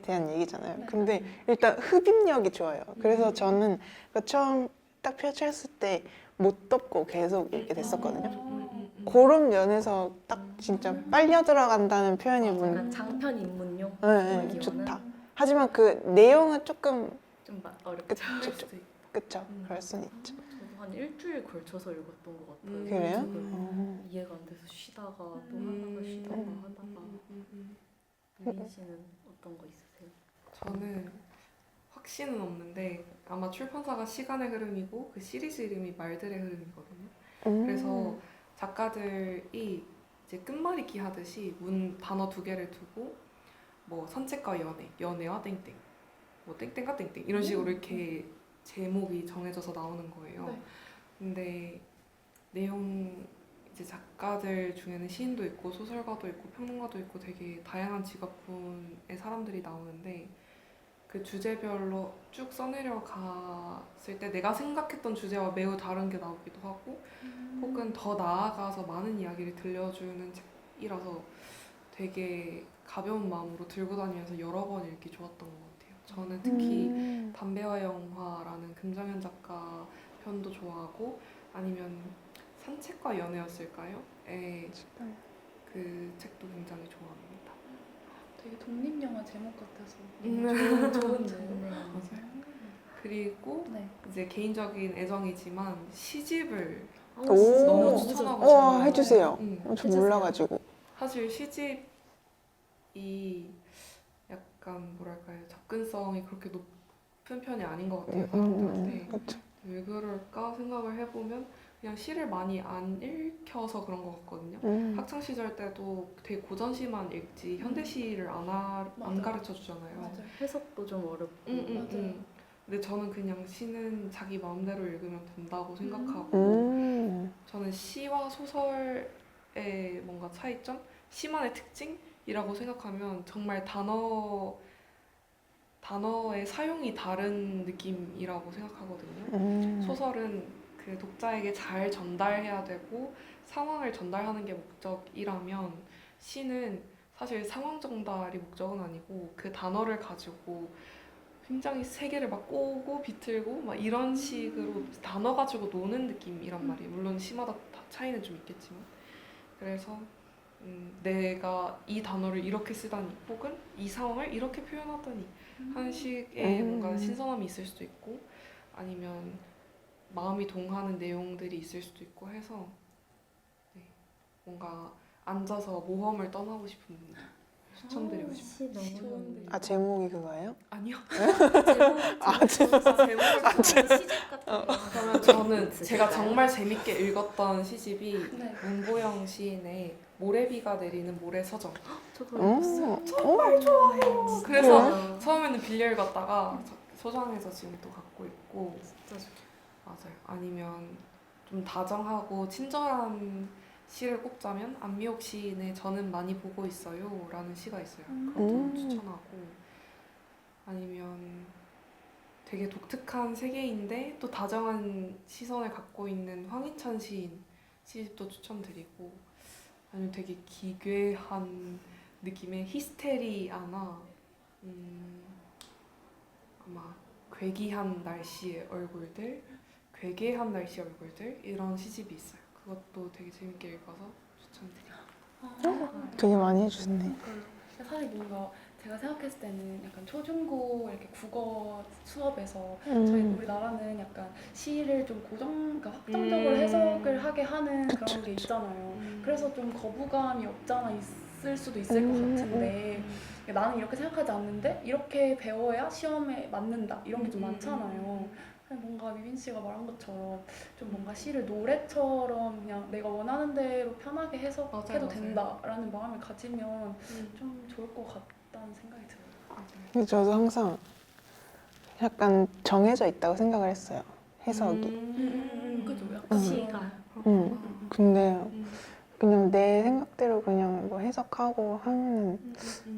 [SPEAKER 3] 대한 얘기잖아요.
[SPEAKER 1] 네.
[SPEAKER 3] 근데 일단 흡입력이 좋아요. 그래서 저는 그 처음 딱 펼쳤을 때 못 덮고 계속 이렇게 됐었거든요. 그런 면에서 딱 진짜 빨려 들어간다는 표현이
[SPEAKER 4] 약간 장편 입문용
[SPEAKER 3] 네,
[SPEAKER 4] 기원은
[SPEAKER 3] 좋다. 하지만 그 내용은 조금
[SPEAKER 4] 좀 어렵죠.
[SPEAKER 3] 그쵸,
[SPEAKER 2] 수도 있고.
[SPEAKER 3] 그쵸. 그럴 수는 있죠.
[SPEAKER 4] 저도 한 일주일 걸쳐서 읽었던 것 같아요.
[SPEAKER 3] 그래요?
[SPEAKER 4] 지금 이해가 안 돼서 쉬다가 또 하다가 쉬다가 하다가. 유민 씨는 어떤 거 있으세요?
[SPEAKER 2] 저는 확신은 없는데 아마 출판사가 시간의 흐름이고 그 시리즈 이름이 말들의 흐름이거든요. 그래서 작가들이 이제 끝말잇기 하듯이 단어 두 개를 두고 뭐 산책과 연애와 땡땡, 뭐 땡땡과 땡땡 이런 식으로 이렇게 제목이 정해져서 나오는 거예요.
[SPEAKER 1] 네.
[SPEAKER 2] 근데 내용 이제 작가들 중에는 시인도 있고 소설가도 있고 평론가도 있고 되게 다양한 직업군의 사람들이 나오는데 그 주제별로 쭉 써내려 갔을 때 내가 생각했던 주제와 매우 다른 게 나오기도 하고 혹은 더 나아가서 많은 이야기를 들려주는 책이라서 되게 가벼운 마음으로 들고 다니면서 여러 번 읽기 좋았던 것 같아요. 저는 특히 담배와 영화라는 금정현 작가 편도 좋아하고 아니면 산책과 연애였을까요? 그 책도 굉장히 좋아합니다.
[SPEAKER 1] 되게 독립영화 제목 같아서
[SPEAKER 2] 좋은데.
[SPEAKER 1] 맞아요.
[SPEAKER 2] 그리고
[SPEAKER 1] 네.
[SPEAKER 2] 이제 개인적인 애정이지만 시집을
[SPEAKER 3] 오.
[SPEAKER 2] 너무 추천하고
[SPEAKER 3] 와,
[SPEAKER 2] 싶어요.
[SPEAKER 3] 해주세요. 저
[SPEAKER 4] 해주세요.
[SPEAKER 3] 몰라가지고.
[SPEAKER 2] 사실 시집이 약간 뭐랄까요 접근성이 그렇게 높은 편이 아닌 것 같아요 사람들한테.
[SPEAKER 3] 그쵸.
[SPEAKER 2] 왜 그럴까 생각을 해보면 그냥 시를 많이 안 읽혀서 그런 것 같거든요. 학창 시절 때도 되게 고전 시만 읽지 현대 시를 안
[SPEAKER 1] 맞아요.
[SPEAKER 2] 가르쳐 주잖아요.
[SPEAKER 1] 맞아요.
[SPEAKER 4] 해석도 좀 어렵고
[SPEAKER 1] 맞아요.
[SPEAKER 2] 근데 저는 그냥 시는 자기 마음대로 읽으면 된다고 생각하고 저는 시와 소설의 뭔가 차이점, 시만의 특징이라고 생각하면 정말 단어의 사용이 다른 느낌이라고 생각하거든요. 소설은 그 독자에게 잘 전달해야 되고 상황을 전달하는 게 목적이라면 시는 사실 상황 전달이 목적은 아니고 그 단어를 가지고 굉장히 세계를 막 꼬고 비틀고 막 이런 식으로 단어 가지고 노는 느낌이란 말이에요. 물론 시마다 다 차이는 좀 있겠지만 그래서 내가 이 단어를 이렇게 쓰다니 혹은 이 상황을 이렇게 표현하다니 하는 식의 뭔가 신선함이 있을 수도 있고 아니면 마음이 동하는 내용들이 있을 수도 있고 해서 네, 뭔가 앉아서 모험을 떠나고 싶은 분들 추천드리고 싶어요.
[SPEAKER 4] 시 너무 좋은데.
[SPEAKER 3] 아, 제목이 그거예요?
[SPEAKER 2] 아니요.
[SPEAKER 4] 제목을 시집 같은 거.
[SPEAKER 2] 그러면 저는 제가 정말 재밌게 읽었던 시집이
[SPEAKER 1] 네.
[SPEAKER 2] 문보영 시인의 모래비가 내리는 모래서점.
[SPEAKER 4] 저도 읽었어요.
[SPEAKER 3] 정말
[SPEAKER 2] 그래서
[SPEAKER 4] 그래요?
[SPEAKER 2] 처음에는 빌려 읽었다가 소장해서 지금 또 갖고 있고
[SPEAKER 4] 진짜 좋아.
[SPEAKER 2] 맞아요. 아니면 좀 다정하고 친절한 시를 꼽자면 안미옥 시인의 저는 많이 보고 있어요 라는 시가 있어요. 그것도 추천하고 아니면 되게 독특한 세계인데 또 다정한 시선을 갖고 있는 황희찬 시인 시집도 추천드리고 아니면 되게 기괴한 느낌의 히스테리아나 아마 괴기한 날씨의 얼굴들 괴괴한 날씨의 얼굴들 이런 시집이 있어요. 그것도 되게 재밌게 읽어서 추천드려요.
[SPEAKER 3] 되게 많이 해주셨네.
[SPEAKER 1] 사실 뭔가 제가 생각했을 때는 약간 초중고 이렇게 국어 수업에서 저희 우리나라는 약간 시를 좀 그러니까 확정적으로 해석을 하게 하는 그런 게 있잖아요. 그래서 좀 거부감이 없잖아 있을 수도 있을 것 같은데 나는 이렇게 생각하지 않는데 이렇게 배워야 시험에 맞는다 이런 게 좀 많잖아요. 뭔가 미빈 씨가 말한 것처럼 좀 뭔가 시를 노래처럼 그냥 내가 원하는 대로 편하게 해석해도
[SPEAKER 2] 맞아요.
[SPEAKER 1] 된다라는 마음을 가지면 좀 좋을 것 같다는 생각이 들어요.
[SPEAKER 3] 근데 저도 항상 약간 정해져 있다고 생각을 했어요. 해석이.
[SPEAKER 1] 그죠? 약간
[SPEAKER 4] 시가.
[SPEAKER 3] 근데 그냥 내 생각대로 그냥 뭐 해석하고 하면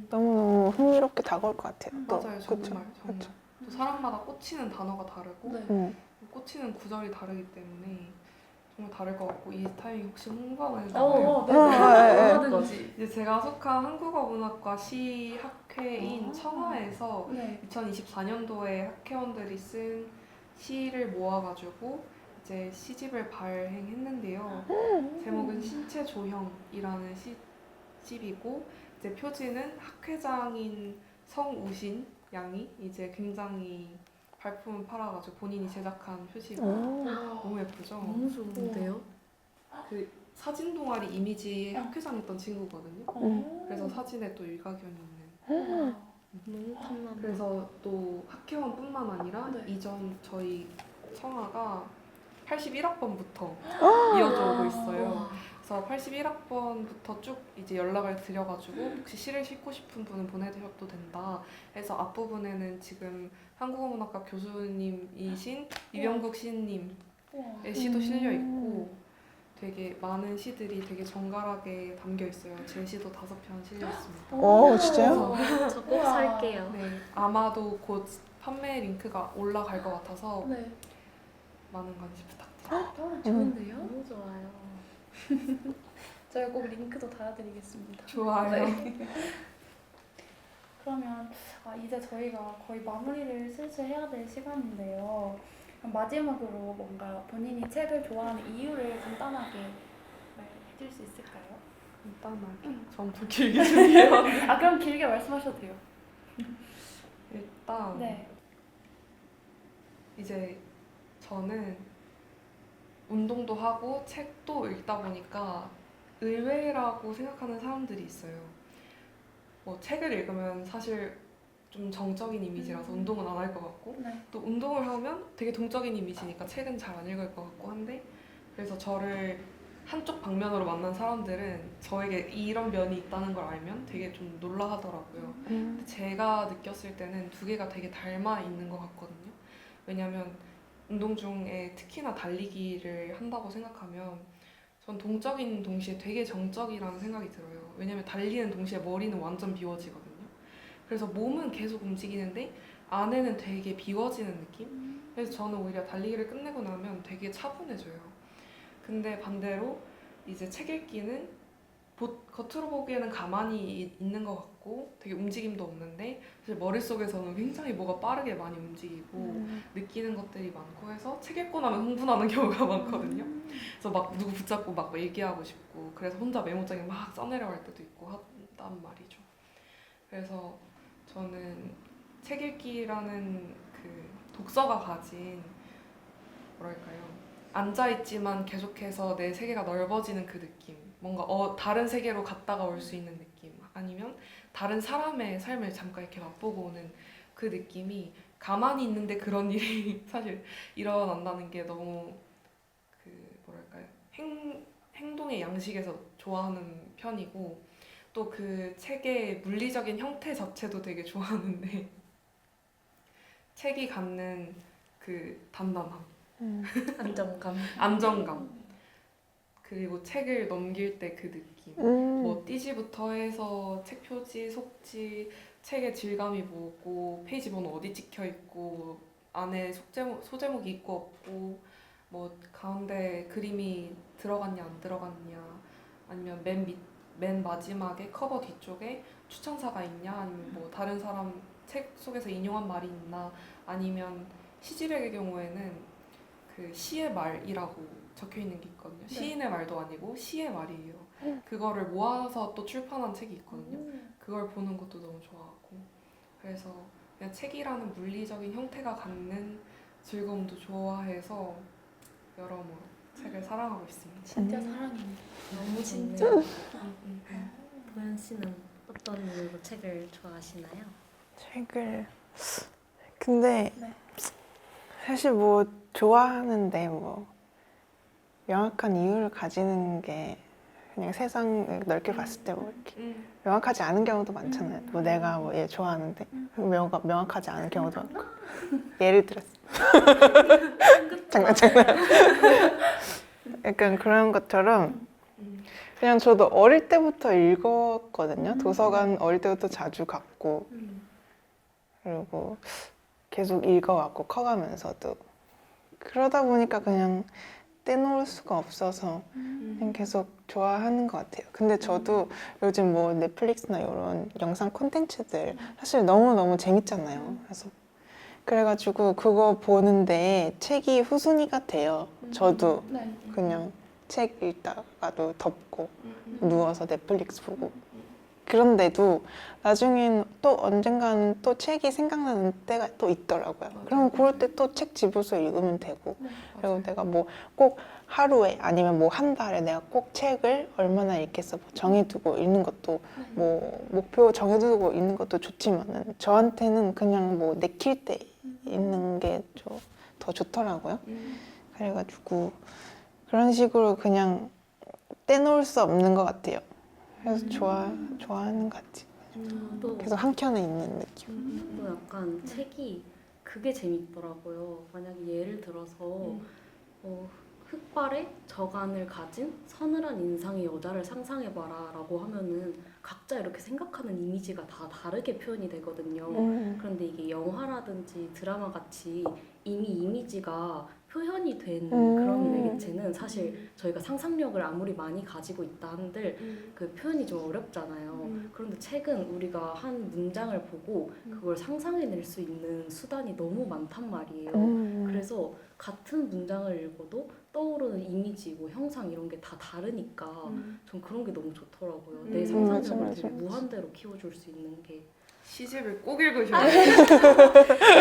[SPEAKER 3] 너무너무 흥미롭게 다가올 것 같아요. 또.
[SPEAKER 2] 맞아요.
[SPEAKER 3] 그쵸?
[SPEAKER 2] 정말.
[SPEAKER 3] 그쵸?
[SPEAKER 2] 또 사람마다 꽂히는 단어가 다르고
[SPEAKER 1] 네.
[SPEAKER 2] 꽂히는 구절이 다르기 때문에 정말 다를 것 같고 이 타이밍 혹시 홍보하면
[SPEAKER 1] 네.
[SPEAKER 4] 얼마든지.
[SPEAKER 2] 이제 제가 속한 한국어문학과 시학회인 청하에서
[SPEAKER 1] 네.
[SPEAKER 2] 2024년도에 학회원들이 쓴 시를 모아가지고 이제 시집을 발행했는데요. 제목은 신체 조형이라는 시집이고 이제 표지는 학회장인 성우신 양이 이제 굉장히 발품을 팔아가지고 본인이 제작한 표지고 너무 예쁘죠?
[SPEAKER 4] 너무 좋은데요?
[SPEAKER 2] 그 사진 동아리 이미지에 학회장했던 친구거든요. 그래서 사진에 또 일가견이 있는.
[SPEAKER 4] 너무 탐나는.
[SPEAKER 2] 그래서 또 학회원뿐만 아니라
[SPEAKER 1] 네.
[SPEAKER 2] 이전 저희 청아가 81학번부터 이어져 오고 있어요. 그래서 81학번부터 쭉 이제 연락을 드려가지고 혹시 시를 싣고 싶은 분은 보내주셔도 된다 해서 앞부분에는 지금 한국어문학과 교수님이신 이병국 시인님의 시도 실려 있고 되게 많은 시들이 되게 정갈하게 담겨 있어요. 제 시도 5편 실려 있습니다.
[SPEAKER 3] 오, 진짜요?
[SPEAKER 4] 저 꼭 살게요.
[SPEAKER 2] 네, 아마도 곧 판매 링크가 올라갈 것 같아서
[SPEAKER 1] 네.
[SPEAKER 2] 많은 관심 부탁드립니다.
[SPEAKER 1] 좋은데요?
[SPEAKER 4] 너무 좋아요.
[SPEAKER 1] 저희 꼭 링크도 달아드리겠습니다.
[SPEAKER 2] 좋아요.
[SPEAKER 1] 네. 그러면 이제 저희가 거의 마무리를 슬슬 해야 될 시간인데요. 그럼 마지막으로 뭔가 본인이 책을 좋아하는 이유를 간단하게 말해줄 수 있을까요?
[SPEAKER 2] 간단하게. 전부 길게 준비해요.
[SPEAKER 1] 그럼 길게 말씀하셔도 돼요.
[SPEAKER 2] 일단
[SPEAKER 1] 네.
[SPEAKER 2] 이제 저는 운동도 하고 책도 읽다 보니까 의외라고 생각하는 사람들이 있어요. 뭐 책을 읽으면 사실 좀 정적인 이미지라서 운동은 안 할 것 같고
[SPEAKER 1] 네.
[SPEAKER 2] 또 운동을 하면 되게 동적인 이미지니까 책은 잘 안 읽을 것 같고 한데 그래서 저를 한쪽 방면으로 만난 사람들은 저에게 이런 면이 있다는 걸 알면 되게 좀 놀라 하더라고요. 근데 제가 느꼈을 때는 두 개가 되게 닮아 있는 것 같거든요. 왜냐면 운동 중에 특히나 달리기를 한다고 생각하면 전 동적인 동시에 되게 정적이라는 생각이 들어요. 왜냐면 달리는 동시에 머리는 완전 비워지거든요. 그래서 몸은 계속 움직이는데 안에는 되게 비워지는 느낌? 그래서 저는 오히려 달리기를 끝내고 나면 되게 차분해져요. 근데 반대로 이제 책 읽기는 겉으로 보기에는 가만히 있는 것 같고 되게 움직임도 없는데 사실 머릿속에서는 굉장히 뭐가 빠르게 많이 움직이고 느끼는 것들이 많고 해서 책 읽고 나면 흥분하는 경우가 많거든요. 그래서 막 누구 붙잡고 막 얘기하고 싶고 그래서 혼자 메모장에 막 써내려갈 때도 있고 한단 말이죠. 그래서 저는 책 읽기라는 그 독서가 가진 뭐랄까요? 앉아있지만 계속해서 내 세계가 넓어지는 그 느낌, 뭔가 다른 세계로 갔다가 올 수 있는 느낌, 아니면 다른 사람의 삶을 잠깐 이렇게 맛보고 오는 그 느낌이 가만히 있는데 그런 일이 사실 일어난다는 게 너무 그 뭐랄까요? 행동의 양식에서 좋아하는 편이고 또 그 책의 물리적인 형태 자체도 되게 좋아하는데 책이 갖는 그 단단함, 안정감, 그리고 책을 넘길 때 그 느낌, 뭐 띠지부터 해서 책 표지, 속지, 책의 질감이 뭐고 페이지 번호 어디 찍혀 있고 안에 소제목이 있고 없고 뭐 가운데 그림이 들어갔냐 안 들어갔냐 아니면 맨 마지막에 커버 뒤쪽에 추천사가 있냐 아니면 뭐 다른 사람 책 속에서 인용한 말이 있나 아니면 시집의 경우에는 그 시의 말이라고 적혀 있는 게 있거든요. 시인의 말도 아니고 시의 말이에요. 그거를 모아서 또 출판한 책이 있거든요. 그걸 보는 것도 너무 좋아하고 그래서 그냥 책이라는 물리적인 형태가 갖는 즐거움도 좋아해서 여러모로 책을 사랑하고 있습니다.
[SPEAKER 1] 진짜 사랑입니다.
[SPEAKER 4] 너무
[SPEAKER 1] 진짜?
[SPEAKER 4] 좋네요. 보현 씨는 어떤 이유로 책을 좋아하시나요?
[SPEAKER 3] 책을 근데
[SPEAKER 1] 네.
[SPEAKER 3] 사실 뭐 좋아하는데 뭐 명확한 이유를 가지는 게 그냥 세상을 넓게 봤을 때 뭐 이렇게 명확하지 않은 경우도 많잖아요. 뭐 내가 뭐 얘 좋아하는데 명확하지 않은 경우도 많고 예를 들어서 장난 약간 그런 것처럼 그냥 저도 어릴 때부터 읽었거든요. 도서관 어릴 때부터 자주 갔고 그리고 계속 읽어왔고 커가면서도 그러다 보니까 그냥 떼놓을 수가 없어서 그냥 계속 좋아하는 것 같아요. 근데 저도 요즘 뭐 넷플릭스나 이런 영상 콘텐츠들 사실 너무너무 재밌잖아요. 그래가지고 그거 보는데 책이 후순위가 돼요. 저도
[SPEAKER 1] 네.
[SPEAKER 3] 그냥 책 읽다가도 덮고 누워서 넷플릭스 보고 그런데도 나중엔 또 언젠가는 또 책이 생각나는 때가 또 있더라고요. 그럼 그럴 때 또 책 집어서 읽으면 되고 그리고 내가 뭐 꼭 하루에 아니면 뭐 한 달에 내가 꼭 책을 얼마나 읽겠어 뭐 정해두고 읽는 것도 뭐 목표 정해두고 읽는 것도 좋지만은 저한테는 그냥 뭐 내킬 때 읽는 게 더 좋더라고요. 그래가지고 그런 식으로 그냥 떼놓을 수 없는 것 같아요. 그래서 좋아하는 것 같지.
[SPEAKER 4] 또
[SPEAKER 3] 계속 한 켠에 있는 느낌.
[SPEAKER 4] 또 약간 책이 그게 재밌더라고요. 만약에 예를 들어서 흑발의 저간을 가진 서늘한 인상의 여자를 상상해봐라 라고 하면은 각자 이렇게 생각하는 이미지가 다 다르게 표현이 되거든요. 그런데 이게 영화라든지 드라마 같이 이미 이미지가 표현이 된 그런 매개체는 사실 저희가 상상력을 아무리 많이 가지고 있다 한들 그 표현이 좀 어렵잖아요. 그런데 책은 우리가 한 문장을 보고 그걸 상상해낼 수 있는 수단이 너무 많단 말이에요. 그래서 같은 문장을 읽어도 떠오르는 이미지, 뭐 형상 이런 게 다 다르니까 전 그런 게 너무 좋더라고요. 내 상상력을
[SPEAKER 3] 맞아.
[SPEAKER 4] 되게 무한대로 키워줄 수 있는 게.
[SPEAKER 2] 시집을 꼭 읽으셔야 돼요.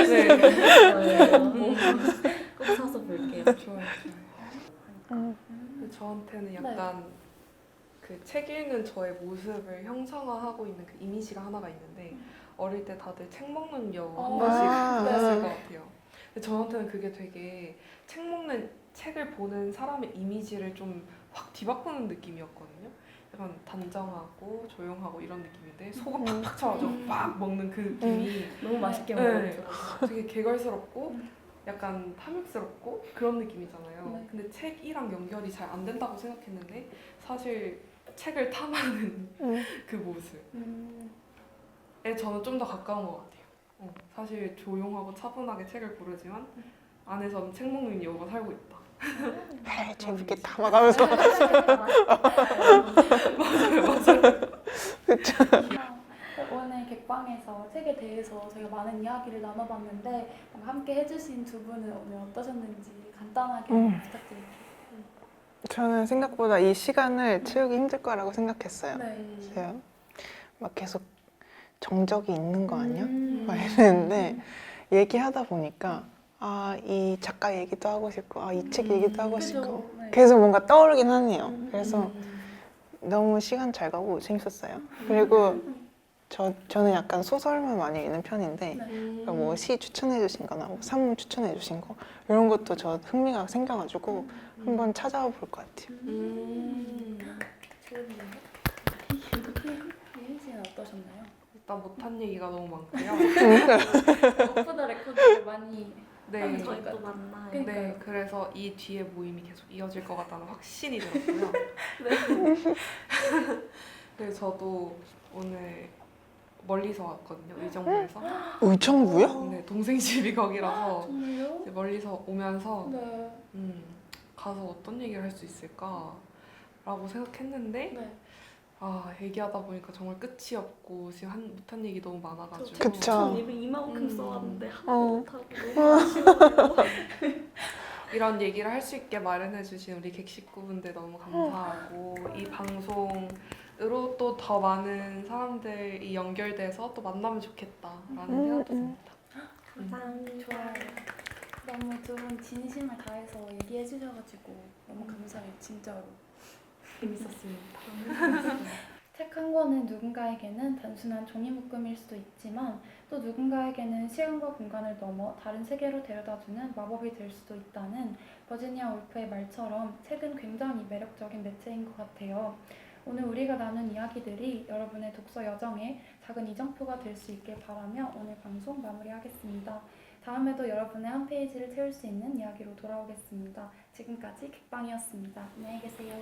[SPEAKER 2] 네.
[SPEAKER 4] 꼭 사서 볼게요.
[SPEAKER 2] 좋아요. 근데 저한테는 약간 그 책 읽는 저의 모습을 형상화하고 있는 그 이미지가 하나가 있는데 어릴 때 다들 책 먹는 여우 한 번씩 했을 것 같아요. 근데 저한테는 그게 되게 책을 보는 사람의 이미지를 좀 확 뒤바꾸는 느낌이었거든요. 약간 단정하고 조용하고 이런 느낌인데 속은 팍팍 차가지고 빡 먹는 그 느낌이
[SPEAKER 4] 너무 맛있게
[SPEAKER 2] 네.
[SPEAKER 4] 먹었죠.
[SPEAKER 2] 되게 개걸스럽고 약간 탐욕스럽고 그런 느낌이잖아요.
[SPEAKER 1] 네.
[SPEAKER 2] 근데 책이랑 연결이 잘 안 된다고 생각했는데 사실 책을 탐하는 그 모습에 저는 좀 더 가까운 것 같아요. 사실 조용하고 차분하게 책을 고르지만 안에서는 책 먹는 여우가 살고 있다.
[SPEAKER 3] 재밌게 담아가면서
[SPEAKER 1] 오늘 객방에서 책에 대해서 저희가 많은 이야기를 나눠봤는데 함께 해주신 두 분은 오늘 어떠셨는지 간단하게 부탁드릴게요.
[SPEAKER 3] 저는 생각보다 이 시간을 채우기 힘들 거라고 생각했어요.
[SPEAKER 1] 네.
[SPEAKER 3] 그래서 막 계속 정적이 있는 거 아니야? 막 이랬는데 얘기하다 보니까 이 작가 얘기도 하고 싶고 이 책 얘기도 하고 싶고
[SPEAKER 1] 그죠? 네.
[SPEAKER 3] 계속 뭔가 떠오르긴 하네요. 그래서 너무 시간 잘 가고 재밌었어요. 그리고 저는 약간 소설만 많이 읽는 편인데 그러니까 뭐 시 추천해 주신 거나 뭐 산문 추천해 주신 거 이런 것도 저 흥미가 생겨가지고 한번 찾아볼 것 같아요.
[SPEAKER 1] 예인 씨는 어떠셨나요?
[SPEAKER 2] 일단 못한 얘기가 너무 많고요.
[SPEAKER 1] 오프 더 레코드를 많이
[SPEAKER 2] 네.
[SPEAKER 4] 저희 또 만나요.
[SPEAKER 2] 네, 그래서 이 뒤에 모임이 계속 이어질 것 같다는 확신이 들었고요. 그래서 저도 오늘 멀리서 왔거든요, 의정부에서.
[SPEAKER 3] 의정부요?
[SPEAKER 2] 네, 동생 집이 거기라서
[SPEAKER 1] 정말요?
[SPEAKER 2] 이제 멀리서 오면서
[SPEAKER 1] 네.
[SPEAKER 2] 가서 어떤 얘기를 할 수 있을까라고 생각했는데
[SPEAKER 1] 네.
[SPEAKER 2] 얘기하다 보니까 정말 끝이 없고 지금 못한 얘기 너무 많아가지고
[SPEAKER 3] 그쵸.
[SPEAKER 4] 전 이만큼 써왔는데 하나도 못하고 너무 아쉬워요.
[SPEAKER 2] 이런 얘기를 할 수 있게 마련해주신 우리 객식구분들 너무 감사하고 이 방송으로 또 더 많은 사람들이 연결돼서 또 만나면 좋겠다라는 생각도 듭니다.
[SPEAKER 4] 감사합니다.
[SPEAKER 1] 좋아요. 너무 두 분 진심을 다해서 얘기해 주셔가지고 너무 감사해요, 진짜로.
[SPEAKER 2] 재밌었습니다.
[SPEAKER 1] 책 한 권은 누군가에게는 단순한 종이 묶음일 수도 있지만 또 누군가에게는 시간과 공간을 넘어 다른 세계로 데려다주는 마법이 될 수도 있다는 버지니아 울프의 말처럼 책은 굉장히 매력적인 매체인 것 같아요. 오늘 우리가 나눈 이야기들이 여러분의 독서 여정에 작은 이정표가 될 수 있길 바라며 오늘 방송 마무리하겠습니다. 다음에도 여러분의 한 페이지를 채울 수 있는 이야기로 돌아오겠습니다. 지금까지 객방이었습니다. 안녕히 계세요.